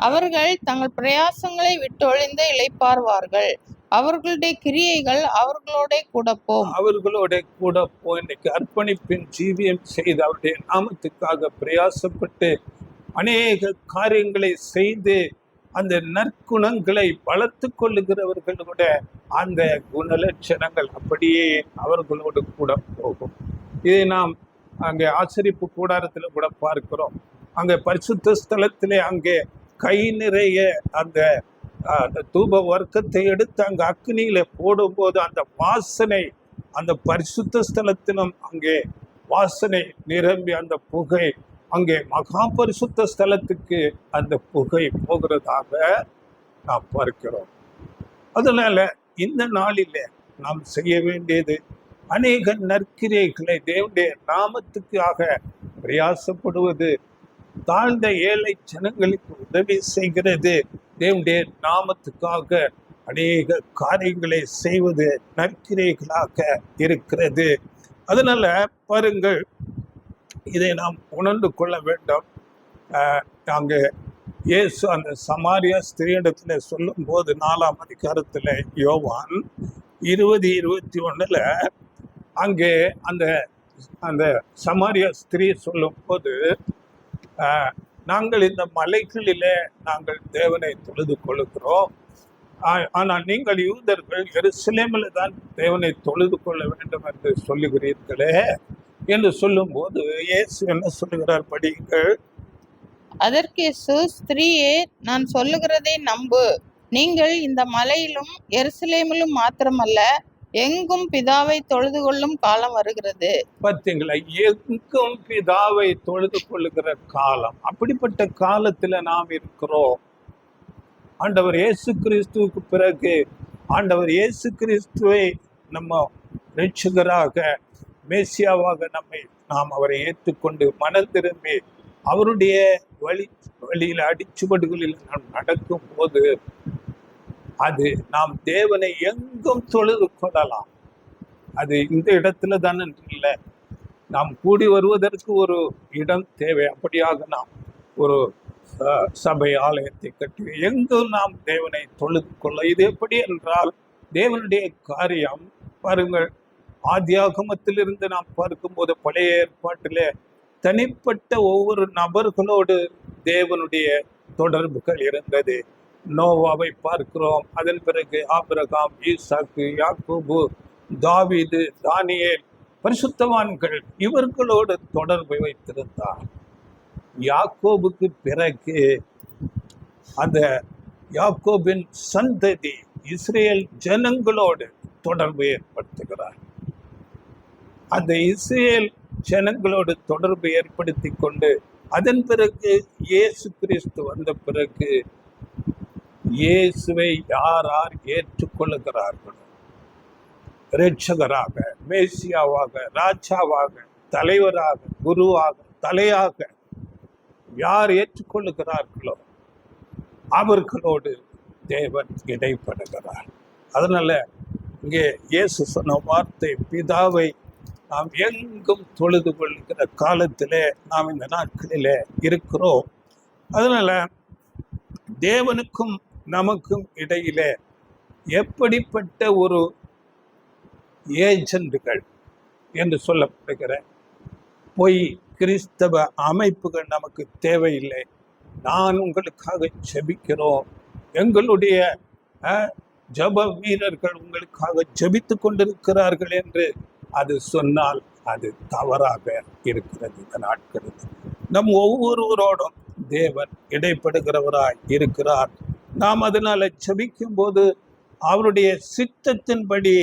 அவர்கள் தங்கள் பிரயாசங்களை விட்டொழிந்து இளைப்பாறுவார்கள். அவர்களுடைய கிரியைகள் அவர்களோட கூட போம். அவர்களோட கூட போ. இன்னைக்கு அர்ப்பணிப்பின் ஜீவியம் செய்து அவருடைய நாமத்துக்காக பிரயாசப்பட்டு அநேக காரியங்களை செய்து அந்த நற்குணங்களை வளர்த்து கொள்ளுகிறவர்களோட அந்த குணலட்சணங்கள் அப்படியே அவர்களோடு கூட போகும். இதை நாம் அங்கே ஆசரிப்பு கூடாரத்துல கூட பார்க்கிறோம். அங்கே பரிசுத்த ஸ்தலத்திலே அங்கே கை நிறைய அந்த தூப வர்க்கத்தை எடுத்து அங்கே அக்னியில போடும்போது அந்த வாசனை, அந்த பரிசுத்த ஸ்தலத்திலும் அங்கே வாசனை நிரம்பி அந்த புகை அங்கே மகா பரிசுத்த ஸ்தலத்துக்கு அந்த புகை போகிறதாக நாம் பார்க்கிறோம். அதனால இந்த நாளிலே நாம் செய்ய வேண்டியது அநேக நற்கிரியைகளை தேவனுடைய நாமத்துக்காக பிரயாசப்படுவது, தாழ்ந்த ஏழை ஜனங்களுக்கு உதவி செய்கிறது, தேவனுடைய நாமத்துக்காக அநேக காரியங்களை செய்வது நற்கிரியைகளாக இருக்கிறது. அதனால பாருங்கள், இதை நாம் உணர்ந்து கொள்ள வேண்டும். அங்கே இயேசு அந்த சமாரியா ஸ்திரீயிடத்துல சொல்லும் போது 4ஆம் அதிகாரத்துல யோவான் 20:21 அங்கே அந்த அந்த சமாரியா ஸ்திரீ சொல்லும் போது, நாங்கள் இந்த மலைகளிலே நாங்கள் தேவனை தொழுது கொள்கிறோம், ஆனால் நீங்கள் யூதர்கள் எருசலேமில் தான் தேவனை தொழுது கொள்ள வேண்டும் என்று சொல்லுகிறீர்களே என்று சொல்லும் போது இயேசு என்ன சொல்லுகிறார்? படியுங்கள். அதற்கு இயேசு, ஸ்திரீயே, நான் சொல்லுகிறதை நம்பு. நீங்கள் இந்த மலையிலும் எருசலேமிலும் மாத்திரமல்ல, எங்கும் பிதாவை தொழுது கொள்ளும் காலம் வருகிறது. பார்த்தீங்களா? எங்கும் பிதாவை தொழுது கொள்ளுகிற காலம். அப்படிப்பட்ட காலத்துல நாம் இருக்கிறோம். ஆண்டவர் இயேசு கிறிஸ்துவுக்கு பிறகு ஆண்டவர் இயேசு கிறிஸ்துவை நம்ம ரட்சகராக, மேசியாவாக நாம் அவரை ஏற்றுக்கொண்டு மனம் திரும்பி அவருடைய வழியில் அடிச்சுவடுகளில் நாம் நடக்கும் போது அது நாம் தேவனை எங்கும் தொழுது கொள்ளலாம். அது இந்த இடத்துல தானே இல்லை, நாம் கூடி வருவதற்கு ஒரு இடம் தேவை. அப்படியாக நாம் ஒரு சபை ஆலயத்தை கட்டி எங்கும் நாம் தேவனை தொழுது கொள்ள. இது எப்படி என்றால், தேவனுடைய காரியம் பாருங்கள், ஆதியாகமத்திலிருந்து நாம் பார்க்கும்போது பழைய ஏற்பாட்டிலே தனிப்பட்ட ஒவ்வொரு நபர்களோடு தேவனுடைய தொடர்புகள் இருந்தது. நோவாவை பார்க்கிறோம், அதன் பிறகு ஆபிரகாம், ஈசாக்கு, யாக்கோபு, தாவீது, தானியேல், பரிசுத்தவான்கள், இவர்களோடு தொடர்பை வைத்திருந்தார். யாக்கோபுக்கு பிறகு அந்த யாக்கோபின் சந்ததி இஸ்ரேல் ஜனங்களோடு தொடர்பு ஏற்படுத்துகிறார். அந்த இஸ்ரேல் ஜனங்களோடு தொடர்பு ஏற்படுத்தி கொண்டு அதன் பிறகு இயேசு கிறிஸ்து வந்த பிறகு இயேசுவை யார் யார் ஏற்றுக்கொள்ளுகிறார்களோ, இரட்சகராக, மேசியாவாக, ராஜாவாக, தலைவராக, குருவாக, தலையாக யார் ஏற்றுக்கொள்ளுகிறார்களோ அவர்களோடு தேவன் இடைப்படுகிறார். அதனால இங்கே இயேசு சொன்ன வார்த்தை, பிதாவை நாம் எங்கும் தொழுது கொள்ளுகிற காலத்திலே நாம் இந்த நாட்களிலே இருக்கிறோம். அதனால தேவனுக்கும் நமக்கும் இடையிலே எப்படிப்பட்ட ஒரு ஏஜென்ட்கள் என்று சொல்லப்படுகிற பொய் கிறிஸ்தவ அமைப்புகள் நமக்கு தேவையில்லை. நான் உங்களுக்காக ஜெபிக்கிறோம், எங்களுடைய ஜப வீரர்கள் உங்களுக்காக ஜெபித்து கொண்டிருக்கிறார்கள் என்று அது சொன்னால் அது தவறாக இருக்கிறது. இந்த நாட்களில் நம் ஒவ்வொருவரோடும் தேவன் இடைப்படுகிறவராய் இருக்கிறார். நாம் அதனால ஜெபிக்கும் போது அவருடைய சித்தத்தின்படி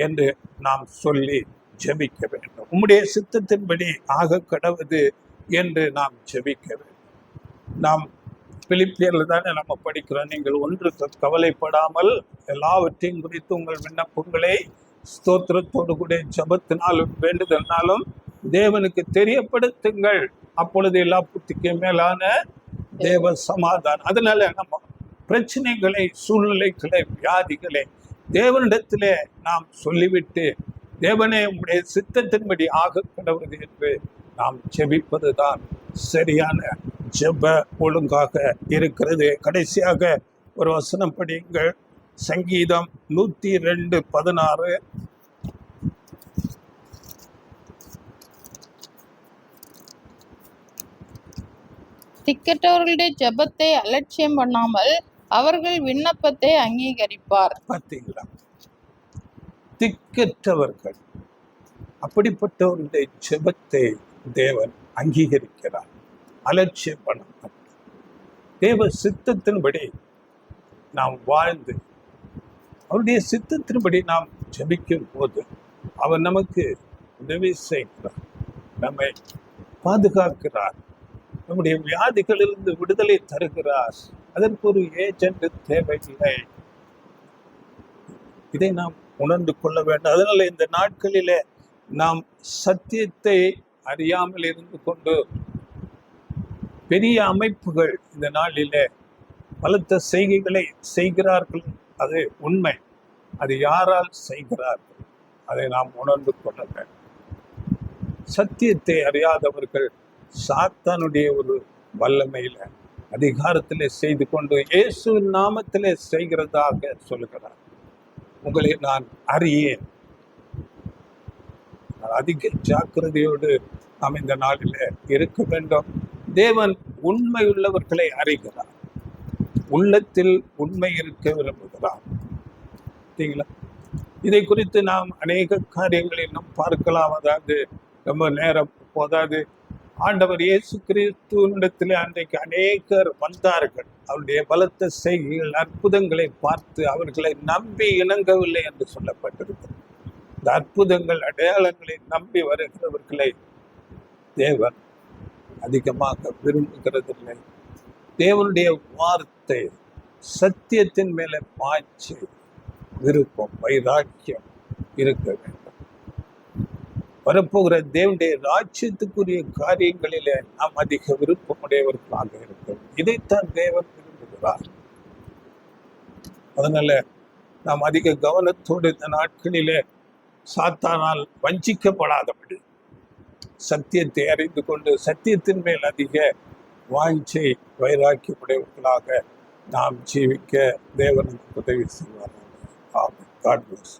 என்று நாம் சொல்லி ஜெபிக்க வேண்டும். உம்முடைய சித்தத்தின்படி ஆக கடவுது என்று நாம் ஜெபிக்க வேண்டும். நாம் பிலிப்பியர்ல தானே நம்ம படிக்கிறோம், நீங்கள் ஒன்று கவலைப்படாமல் எல்லாவற்றையும் குறித்து உங்கள் விண்ணப்பங்களை ஸ்தோத்திரத்தோடு கூட ஜபத்தினாலும் வேண்டுதல்னாலும் தேவனுக்கு தெரியப்படுத்துங்கள், அப்பொழுது எல்லா புத்திக்கு மேலான தேவ சமாதானம். அதனால நம்ம பிரச்சனைகளை, சூழ்நிலைகளை, வியாதிகளை தேவனிடத்திலே நாம் சொல்லிவிட்டு, தேவனே உங்களுடைய சித்தத்தின்படி ஆக கடவுது என்று நாம் ஜெபிப்பதுதான் சரியான ஜெப ஒழுங்காக இருக்கிறது. கடைசியாக ஒரு வசனம் படியுங்கள். சங்கீதம் 102:16. திக்கற்றவர்களுடைய ஜெபத்தை அலட்சியம் பண்ணாமல் அவர்கள் விண்ணப்பத்தை அங்கீகரிப்பார். பார்த்தீங்களா? திக்கற்றவர்கள், அப்படிப்பட்டவர்களுடைய ஜெபத்தை தேவன் அங்கீகரிக்கிறார், அலட்சியம் பண்ண மாட்டார். தேவ சித்தத்தின்படி நாம் வாழ்ந்து அவருடைய சித்தத்தின்படி நாம் ஜெபிக்கும் போது அவர் நமக்கு உதவி செய்கிறார், நம்மை பாதுகாக்கிறார், நம்முடைய வியாதிகளிலிருந்து விடுதலை தருகிறார். அதற்கு ஒரு ஏஜென்ட் தேவையில்லை. இதை நாம் உணர்ந்து கொள்ள வேண்டும். அதனால இந்த நாட்களிலே நாம் சத்தியத்தை அறியாமல் இருந்து கொண்டு பெரிய அமைப்புகள் இந்த நாளிலே பலத்த செய்கைகளை செய்கிறார்கள். அது உண்மை. அது யாரால் செய்கிறார்கள் அதை நாம் உணர்ந்து கொள்ள வேண்டும். சத்தியத்தை அறியாதவர்கள் சாத்தானுடைய ஒரு வல்லமையில அதிகாரத்திலே செய்து கொண்டு இயேசு நாமத்திலே செய்கிறதாக சொல்லுகிறார். உங்களை நான் அறியேன். அதிக ஜாக்கிரதையோடு நாம் இந்த நாளில் இருக்க வேண்டும். தேவன் உண்மை உள்ளவர்களை அறிகிறார், உள்ளத்தில் உண்மை இருக்க விரும்புகிறார். சரிங்களா? இதை குறித்து நாம் அநேக காரியங்களை நாம் பார்க்கலாம். அதாவது ரொம்ப நேரம் போதாது. ஆண்டவர் இயேசு கிறிஸ்துவினிடத்திலே அன்றைக்கு அநேகர் வந்தார்கள். அவருடைய பலத்த செய்கைகள், அற்புதங்களை பார்த்து அவர்களை நம்பி இணங்கவில்லை என்று சொல்லப்பட்டிருக்கிறது. இந்த அற்புதங்கள், அடையாளங்களை நம்பி வருகிறவர்களை தேவன் அதிகமாக விரும்புகிறதில்லை. தேவனுடைய வார்த்தை, சத்தியத்தின் மேலே பாய்ச்சி விருப்பம், வைராக்கியம் இருக்க வேண்டும். வரப்போகிற தேவனுடைய ராஜ்யத்துக்குரிய காரியங்களிலே நாம் அதிக விருப்பமுடையவர்களாக இருக்கிறோம். இதைத்தான் தேவன் விரும்புகிறார். அதனால நாம் அதிக கவனத்தோடு இந்த நாட்களிலே சாத்தானால் வஞ்சிக்கப்படாதபடி சத்தியத்தை அறிந்து கொண்டு சத்தியத்தின் மேல் அதிக வாஞ்சை, வைராக்கியமுடையவர்களாக நாம் ஜீவிக்க தேவன் உதவி செய்வார்கள். ஆமென். God bless.